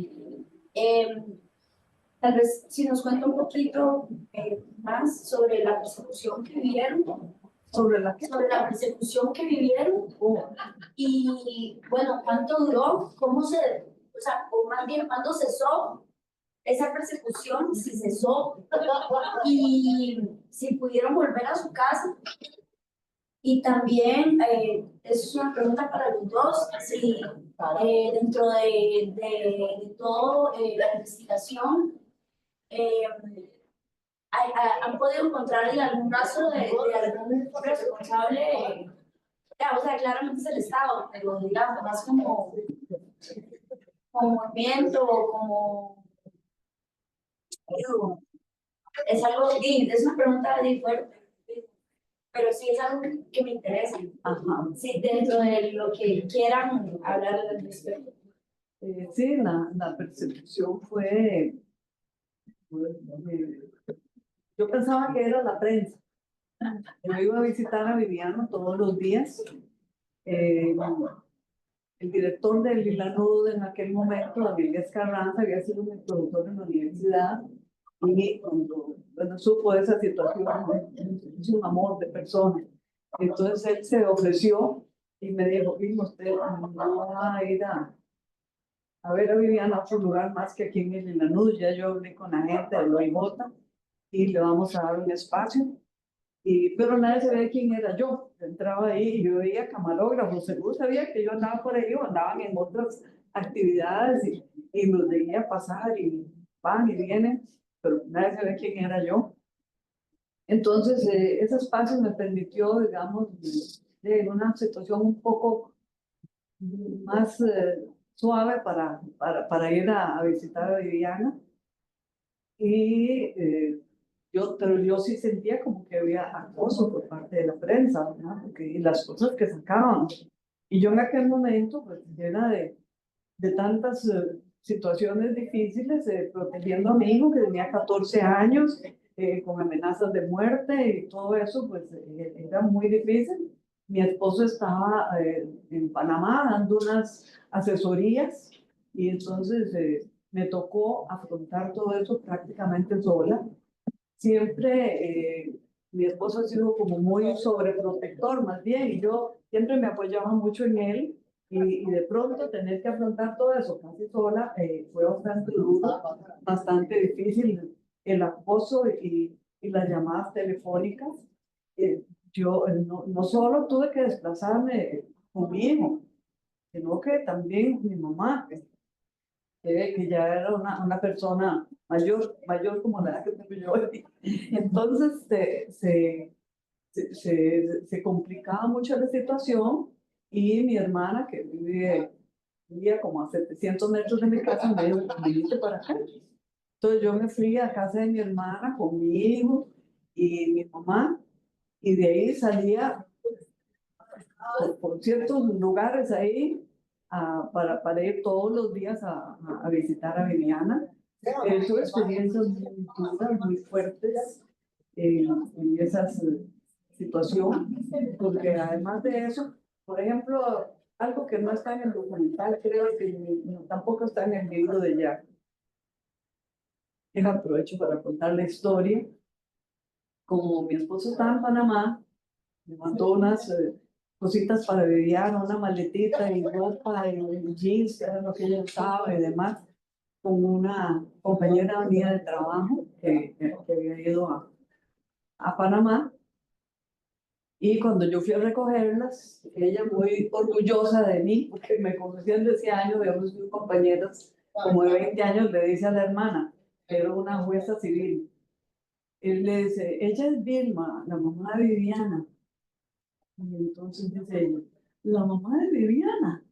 tal vez si nos cuenta un poquito más sobre la persecución que vivieron. ¿Sobre la qué? Sobre la persecución que vivieron. Y bueno, ¿cuánto duró? ¿Cómo o sea, o más bien, ¿cuándo cesó esa persecución? Si cesó. Y si pudieron volver a su casa. Y también, es una pregunta para los dos, si dentro de todo la investigación, ¿han podido encontrar algún rastro de algún responsable? O sea, claramente es el Estado, pero digamos, más como movimiento, como... Es algo, es una pregunta fuerte, pero sí es algo que me interesa. Ajá. Sí, dentro de lo que quieran hablar al respecto. Sí, la persecución fue... Yo pensaba que era la prensa. Yo iba a visitar a Viviano todos los días. El director del Lilanudo en aquel momento, David Carranza, había sido mi profesor en la universidad, y cuando supo de esa situación, es un amor de persona. Entonces él se ofreció y me dijo, Vilma, usted no va a ir a ver a Viviana a otro lugar más que aquí en el Lilanudo. Ya yo hablé con la gente de OIJ y le vamos a dar un espacio. Pero nadie sabía quién era yo. Entraba ahí y yo veía camarógrafos, seguro sabía que yo andaba por ahí o andaban en otras actividades y los veía pasar y van y vienen, pero nadie sabía quién era yo. Entonces, ese espacio me permitió, digamos, en una situación un poco más suave para ir a visitar a Viviana. Pero yo sí sentía como que había acoso por parte de la prensa, ¿no? Porque las cosas que sacaban. Y yo en aquel momento, pues llena de tantas situaciones difíciles, protegiendo a mi hijo que tenía 14 años, con amenazas de muerte y todo eso, pues era muy difícil. Mi esposo estaba en Panamá dando unas asesorías y entonces me tocó afrontar todo eso prácticamente sola. Siempre mi esposo ha sido como muy sobreprotector, más bien, y yo siempre me apoyaba mucho en él, y de pronto tener que afrontar todo eso casi sola fue bastante duro, bastante difícil, el acoso y las llamadas telefónicas, yo no solo tuve que desplazarme con mi hijo, sino que también mi mamá, que ya era una persona mayor como la edad que tengo yo. Entonces se complicaba mucho la situación y mi hermana, que vivía como a 700 metros de mi casa, me dijo, venite para acá. Entonces yo me fui a casa de mi hermana con mi hijo y mi mamá, y de ahí salía por ciertos lugares ahí para ir todos los días a visitar a Viviana. Tuve experiencias muy duras, muy fuertes en esas situaciones, porque además de eso, por ejemplo, algo que no está en el documental, creo que tampoco está en el libro de Jack. Aprovecho para contar la historia. Como mi esposo estaba en Panamá, me mandó unas cositas para Viviana, una maletita y ropa y jeans, que era lo que ella usaba y demás, con una compañera mía de trabajo que había ido a Panamá. Y cuando yo fui a recogerlas, ella muy orgullosa de mí, porque me conocían de ese año, habíamos sido compañeras como de 20 años, le dice a la hermana, era una jueza civil. Él le dice, ella es Vilma, la mamá de Viviana. Y entonces dice ella, la mamá de Viviana,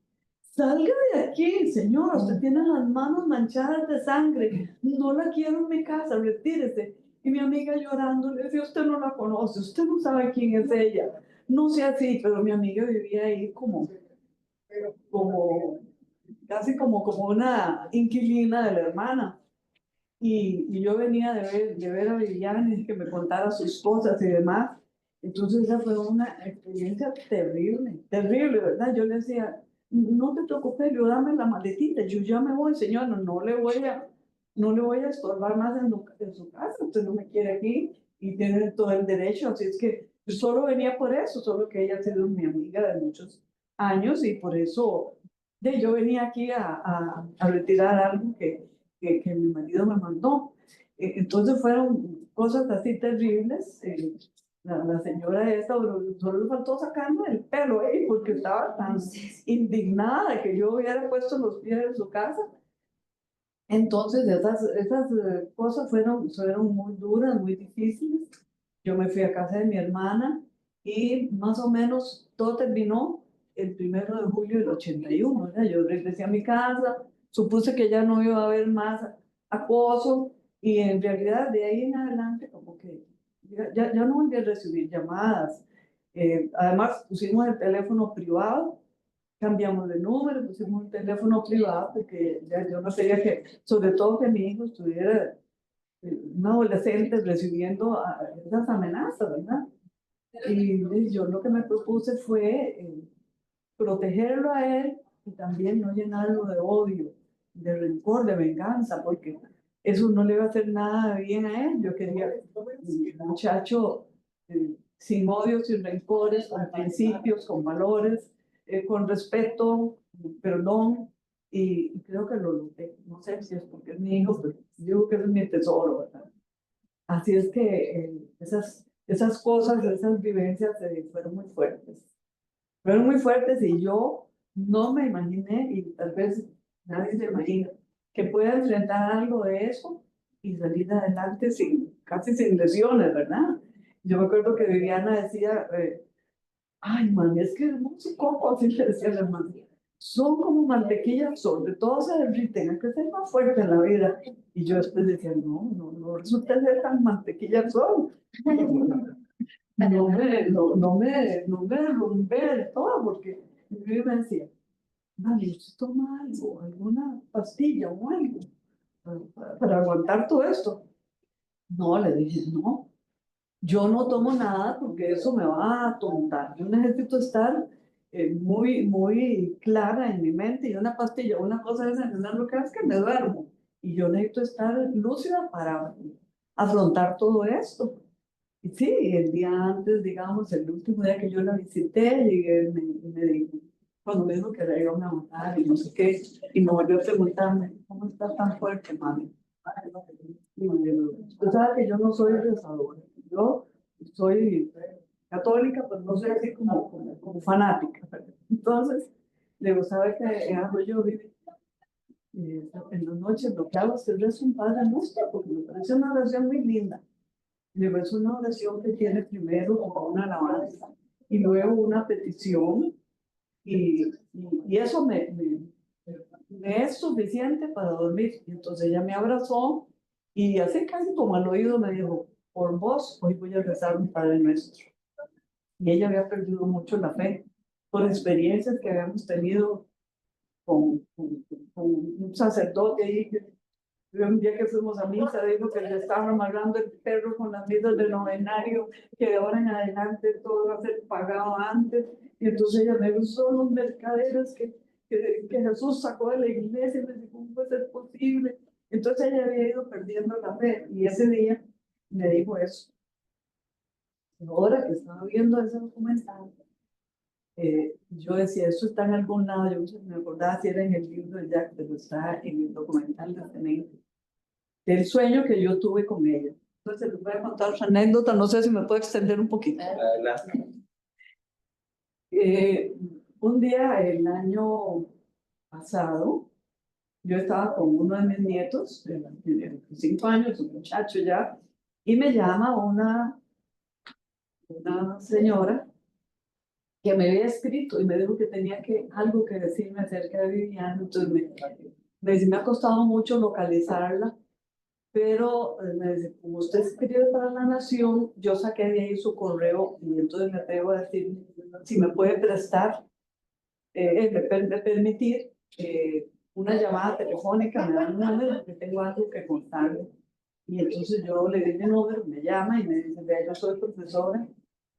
salga de aquí, señora, usted tiene las manos manchadas de sangre, no la quiero en mi casa, retírese. Y mi amiga llorando le decía, usted no la conoce, usted no sabe quién es ella, no sea así, pero mi amiga vivía ahí casi como una inquilina de la hermana. Y yo venía de ver a Viviana y que me contara sus cosas y demás. Entonces esa fue una experiencia terrible, terrible, ¿verdad? Yo le decía, no te preocupes, yo dame la maletita, yo ya me voy, señor, no le voy a estorbar más en su casa, usted no me quiere aquí y tiene todo el derecho, así es que yo solo venía por eso, solo que ella ha sido mi amiga de muchos años y por eso yo venía aquí a retirar algo que mi marido me mandó. Entonces fueron cosas así terribles. La señora esta solo le faltó sacarme el pelo, porque estaba tan indignada de que yo hubiera puesto los pies en su casa. Entonces esas cosas fueron muy duras, muy difíciles. Yo me fui a casa de mi hermana y más o menos todo terminó el 1 de julio del 81, ¿verdad? Yo regresé a mi casa, supuse que ya no iba a haber más acoso y en realidad de ahí en adelante como que ya no volví a recibir llamadas. Además pusimos el teléfono privado, cambiamos de número, pusimos un teléfono privado porque yo no quería que, sobre todo que mi hijo estuviera, un adolescente recibiendo esas amenazas, ¿verdad? Y yo lo que me propuse fue protegerlo a él y también no llenarlo de odio, de rencor, de venganza, porque eso no le iba a hacer nada bien a él. Yo quería un muchacho sin odio, sin rencores, con principios, con valores, con respeto, perdón, y creo que lo logré. No sé si es porque es mi hijo, pero yo digo que es mi tesoro, ¿verdad? Así es que esas cosas, esas vivencias fueron muy fuertes. Fueron muy fuertes y yo no me imaginé, y tal vez nadie se imagina, que pueda enfrentar algo de eso y salir adelante casi sin lesiones, ¿verdad? Yo me acuerdo que Viviana decía, ay, mami, es que es muy coco, así le decía la hermana. Son como mantequilla sobre todo se derriten, hay que ser más fuerte en la vida. Y yo después decía, no resulta ser tan mantequilla son. No me derrumbé del todo, porque mi me decía, mami, ¿usted toma algo, alguna pastilla o algo para aguantar todo esto? No, le dije, no, yo no tomo nada porque eso me va a atontar. Yo necesito estar muy clara en mi mente y una pastilla, una cosa de esa, lo que es que me duermo. Y yo necesito estar lúcida para afrontar todo esto. Y sí, el día antes, digamos, el último día que yo la visité, llegué y me dijo, cuando me dijo que la iban a matar y no sé qué, y me volvió a preguntarme, ¿cómo estás tan fuerte, mami? Usted sabe que yo no soy rezadora. Yo soy católica, pero no soy así como fanática. Entonces, le gustaba que hago yo en las noches lo que hago es que rezo un Padre Nuestro, porque me parece una oración muy linda. Luego es una oración que tiene primero como una alabanza y luego una petición, y eso me es suficiente para dormir. Y entonces ella me abrazó y así casi como al oído me dijo, por vos hoy voy a rezar un Padre Nuestro. Y ella había perdido mucho la fe por experiencias que habíamos tenido con un sacerdote ahí. Un día que fuimos a misa, dijo que le estaban amarrando el perro con las misas del novenario, que de ahora en adelante todo va a ser pagado antes. Y entonces ella me dijo, son los mercaderes que Jesús sacó de la iglesia. Y me dijo, ¿cómo puede ser posible? Entonces ella había ido perdiendo la fe. Y ese día me dijo eso. Ahora que estaba viendo ese documental, yo decía, esto está en algún lado, yo me acordaba si era en el libro de Jack, pero está en el documental de Tenente, del sueño que yo tuve con ella. Entonces les voy a contar otra anécdota, no sé si me puedo extender un poquito. Un día, el año pasado, yo estaba con uno de mis nietos, de 5 años, un muchacho ya, y me llama una señora que me había escrito y me dijo que tenía algo que decirme acerca de Viviana. Entonces me ha costado mucho localizarla, pero me dice, como usted escribe para La Nación, yo saqué de ahí su correo y entonces me atrevo a decir si me puede prestar, me permitir una llamada telefónica, me dan un número que tengo algo que contarle. Y entonces yo le di mi número, me llama y me dice, vea, yo soy profesora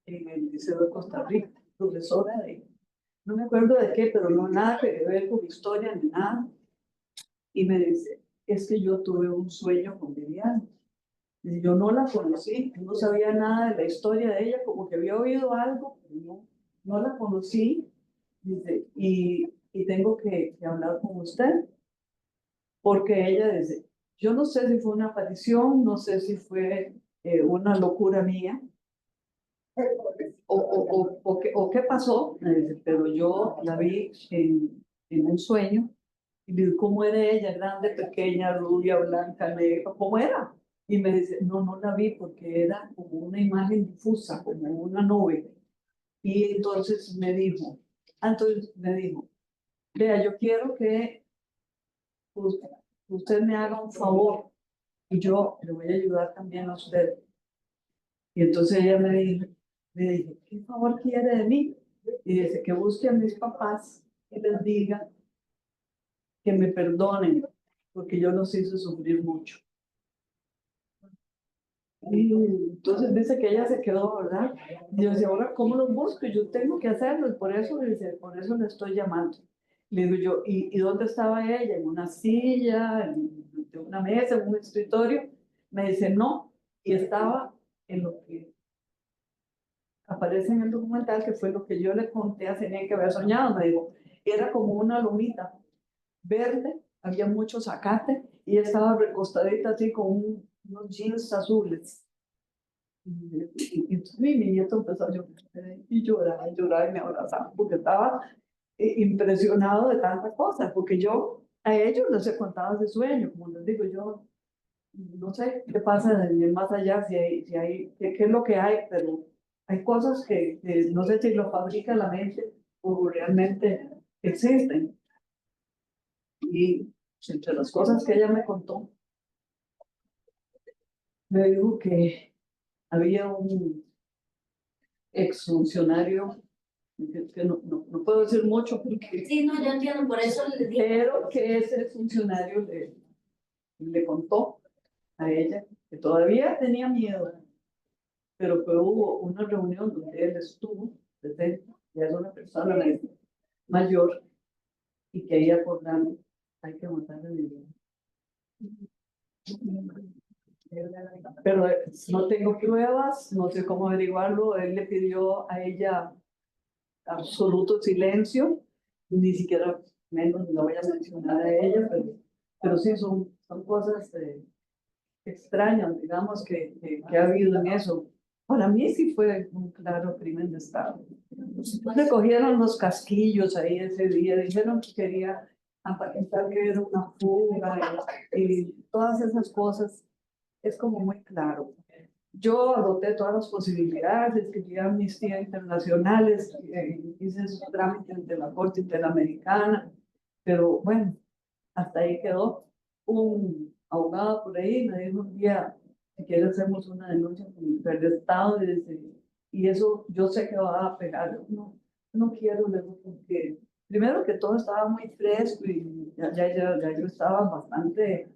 en el Liceo de Costa Rica, profesora de, no me acuerdo de qué, pero no nada que ver con historia ni nada. Y me dice, es que yo tuve un sueño con Viviana. Y yo no la conocí, no sabía nada de la historia de ella, como que había oído algo, pero no la conocí. Dice, y tengo que hablar con usted, porque ella dice, yo no sé si fue una aparición, no sé si fue una locura mía, o qué pasó, pero yo la vi en un sueño y vi cómo era ella, grande, pequeña, rubia, blanca, negra, cómo era. Y me dice, no la vi porque era como una imagen difusa, como una nube. Y entonces me dijo, vea, yo quiero que usted me haga un favor y yo le voy a ayudar también a usted. Y entonces ella me dijo, ¿qué favor quiere de mí? Y dice que busque a mis papás y les diga que me perdonen, porque yo los hice sufrir mucho. Y entonces dice que ella se quedó, ¿verdad? Y yo decía, ahora, ¿cómo los busco? Yo tengo que hacerlo, y por eso le estoy llamando. Le digo yo, ¿y dónde estaba ella? ¿En una silla, en una mesa, en un escritorio? Me dice, no, y estaba en lo que aparece en el documental, que fue lo que yo le conté a Celine que había soñado. Me dijo, era como una lomita verde, había mucho zacate y estaba recostadita así con unos jeans azules. Y entonces mi nieto empezó a llorar y llorar y me abrazaba porque estaba impresionado de tantas cosas, porque yo a ellos les he contado ese sueño, como les digo, yo no sé qué pasa en el más allá, si hay qué es lo que hay, pero hay cosas que no sé si lo fabrica la mente o realmente existen. Y entre las cosas que ella me contó, me dijo que había un exfuncionario, que no puedo decir mucho porque... Sí, no, yo entiendo, por eso le digo. Pero que ese funcionario le contó a ella que todavía tenía miedo, pero que hubo una reunión donde él estuvo presente, ya es una persona mayor, y que ahí acordaron, hay que matar a Viviana. Pero no tengo pruebas, no sé cómo averiguarlo. Él le pidió a ella absoluto silencio, ni siquiera menos, no voy a mencionar a ella, pero sí son cosas que extrañas, digamos, que ha habido en eso. Para mí sí fue un claro crimen de Estado. Le cogieron los casquillos ahí ese día, dijeron que quería aparentar que era una fuga y todas esas cosas. Es como muy claro. Yo agoté todas las posibilidades, escribí amnistía internacionales, hice esos trámites de la Corte Interamericana, pero bueno, hasta ahí quedó. Un abogado por ahí me dijo un día, si quieres hacemos una denuncia con el del Estado, y eso yo sé que va a pegar. No quiero, porque primero que todo estaba muy fresco y ya yo estaba bastante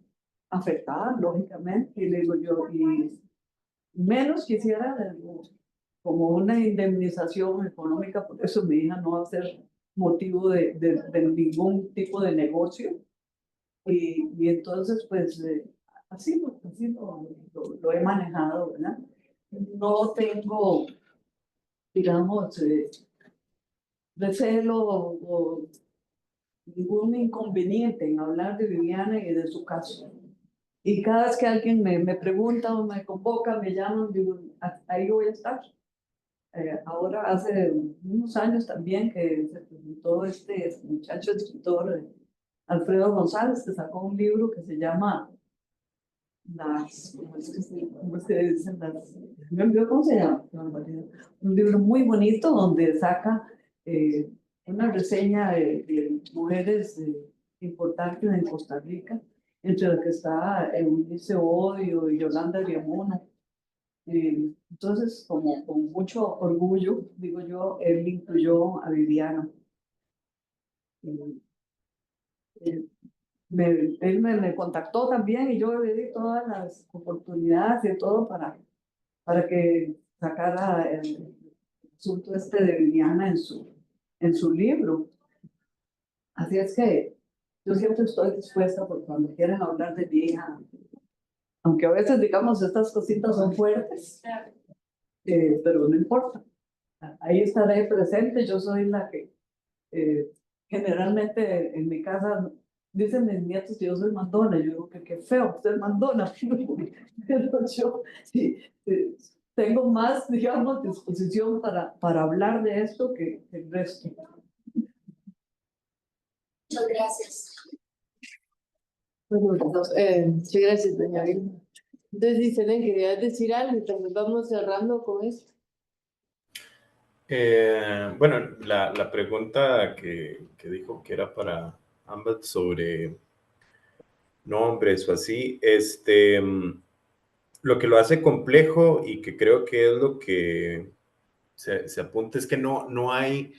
afectada, lógicamente, y le digo yo, y menos quisiera como una indemnización económica, por eso mi hija no va a ser motivo de ningún tipo de negocio. Y entonces, pues, así lo he manejado, ¿verdad? No tengo, digamos, recelo o ningún inconveniente en hablar de Viviana y de su caso. Y cada vez que alguien me pregunta o me convoca, me llaman, digo, ahí voy a estar. Ahora, hace unos años también que se presentó este muchacho escritor, Alfredo González, que sacó un libro que se llama ¿cómo es que dicen me olvidó cómo se llama? Un libro muy bonito donde saca una reseña de mujeres importantes en Costa Rica, entre las que está Eunice Odio y Yolanda Viamuno. Entonces, como con mucho orgullo, digo yo, él incluyó a Viviana. Eh, él me contactó también y yo le di todas las oportunidades y todo para que sacara el asunto este de Viviana en su libro. Así es que yo siempre estoy dispuesta por cuando quieren hablar de mi hija, aunque a veces, digamos, estas cositas son fuertes, pero no importa. Ahí estaré presente, yo soy la que generalmente en mi casa dicen mis nietos que yo soy mandona. Yo digo que qué feo ser mandona, pero yo sí, tengo más, digamos, disposición para hablar de esto que el resto. Muchas gracias. Bueno, muchas gracias, doña Vilma. Entonces, Iselén, ¿querías decir algo? Y también vamos cerrando con esto. Bueno, la pregunta que dijo que era para ambas sobre nombres o así, lo que lo hace complejo y que creo que es lo que se apunta es que no hay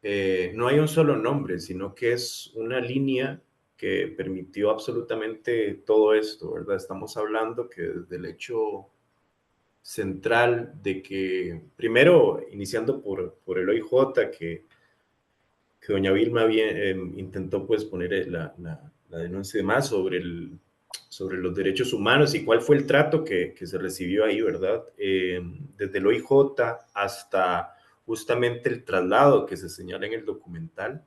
un solo nombre, sino que es una línea que permitió absolutamente todo esto, ¿verdad? Estamos hablando que desde el hecho central de que, primero, iniciando por el OIJ, que doña Vilma intentó pues poner la denuncia y demás sobre los derechos humanos y cuál fue el trato que se recibió ahí, ¿verdad? Desde el OIJ hasta justamente el traslado que se señala en el documental.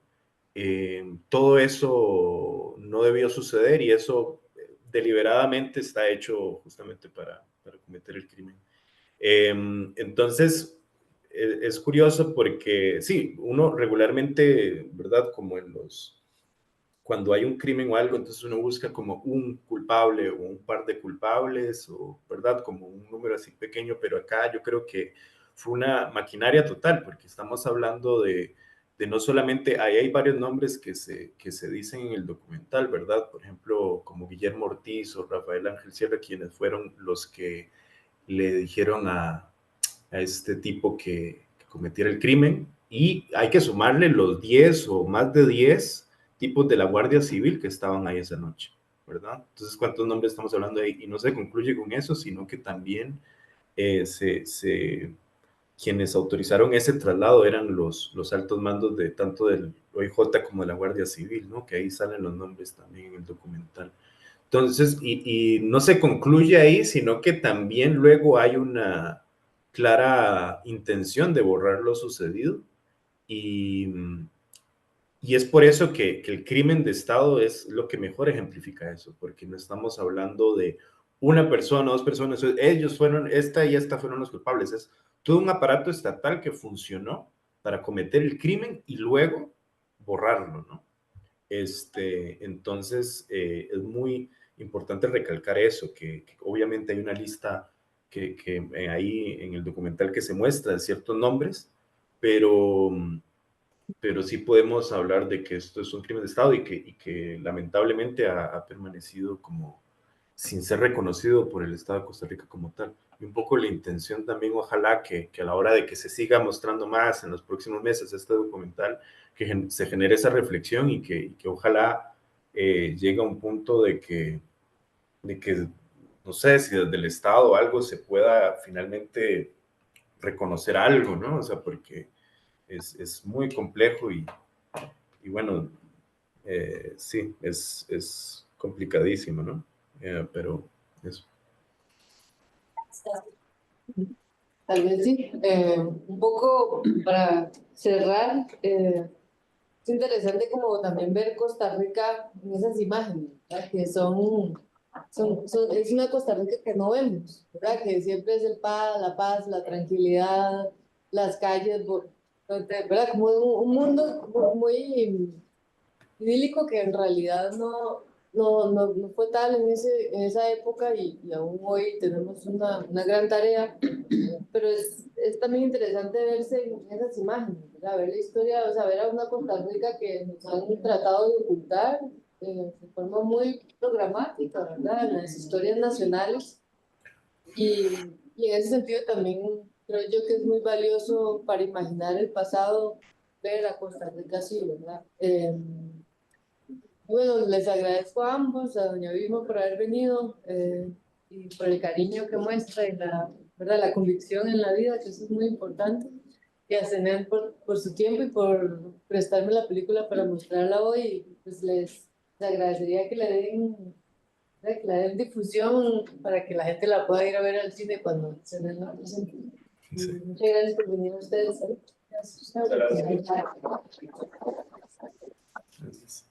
Todo eso no debió suceder y eso deliberadamente está hecho justamente para cometer el crimen. Entonces, es curioso porque sí, uno regularmente, ¿verdad? Como cuando hay un crimen o algo, entonces uno busca como un culpable o un par de culpables, o, ¿verdad? Como un número así pequeño, pero acá yo creo que fue una maquinaria total, porque estamos hablando de no solamente, ahí hay varios nombres que se dicen en el documental, ¿verdad? Por ejemplo, como Guillermo Ortiz o Rafael Ángel Sierra, quienes fueron los que le dijeron a este tipo que cometiera el crimen, y hay que sumarle los 10 o más de 10 tipos de la Guardia Civil que estaban ahí esa noche, ¿verdad? Entonces, ¿cuántos nombres estamos hablando ahí? Y no se concluye con eso, sino que también quienes autorizaron ese traslado eran los altos mandos de tanto del OIJ como de la Guardia Civil, ¿no? Que ahí salen los nombres también en el documental. Entonces, y no se concluye ahí, sino que también luego hay una clara intención de borrar lo sucedido y es por eso que el crimen de Estado es lo que mejor ejemplifica eso, porque no estamos hablando de una persona, dos personas, ellos fueron, esta y esta fueron los culpables. Es todo un aparato estatal que funcionó para cometer el crimen y luego borrarlo, ¿no? Entonces, es muy importante recalcar eso, que obviamente hay una lista que ahí en el documental que se muestra de ciertos nombres, pero sí podemos hablar de que esto es un crimen de Estado y que lamentablemente ha permanecido como sin ser reconocido por el Estado de Costa Rica como tal. Y un poco la intención también, ojalá que a la hora de que se siga mostrando más en los próximos meses este documental, que se genere esa reflexión y que ojalá llegue a un punto de que, no sé, si desde el Estado algo se pueda finalmente reconocer algo, ¿no? O sea, porque es muy complejo y bueno, sí, es complicadísimo, ¿no? Pero eso. Tal vez sí. Un poco para cerrar, es interesante como también ver Costa Rica en esas imágenes, ¿verdad? Que es una Costa Rica que no vemos, ¿verdad? Que siempre es la paz, la tranquilidad, las calles, ¿verdad? Como un mundo muy idílico que en realidad no fue tal en esa época y aún hoy tenemos una gran tarea, pero es también interesante verse en esas imágenes, ¿verdad? Ver la historia, o sea, ver a una Costa Rica que nos han tratado de ocultar de forma muy programática, ¿verdad? En las historias nacionales y en ese sentido también creo yo que es muy valioso para imaginar el pasado, ver a Costa Rica así, ¿verdad? Bueno, les agradezco a ambos, a doña Vilma por haber venido y por el cariño que muestra y ¿verdad? La convicción en la vida, que eso es muy importante. Y a Zenén por su tiempo y por prestarme la película para mostrarla hoy. Y pues les agradecería que le den difusión para que la gente la pueda ir a ver al cine cuando Zenén la presente. Sí. Muchas gracias por venir a ustedes. Gracias. Gracias.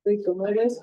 Uy, ¿cómo era eso?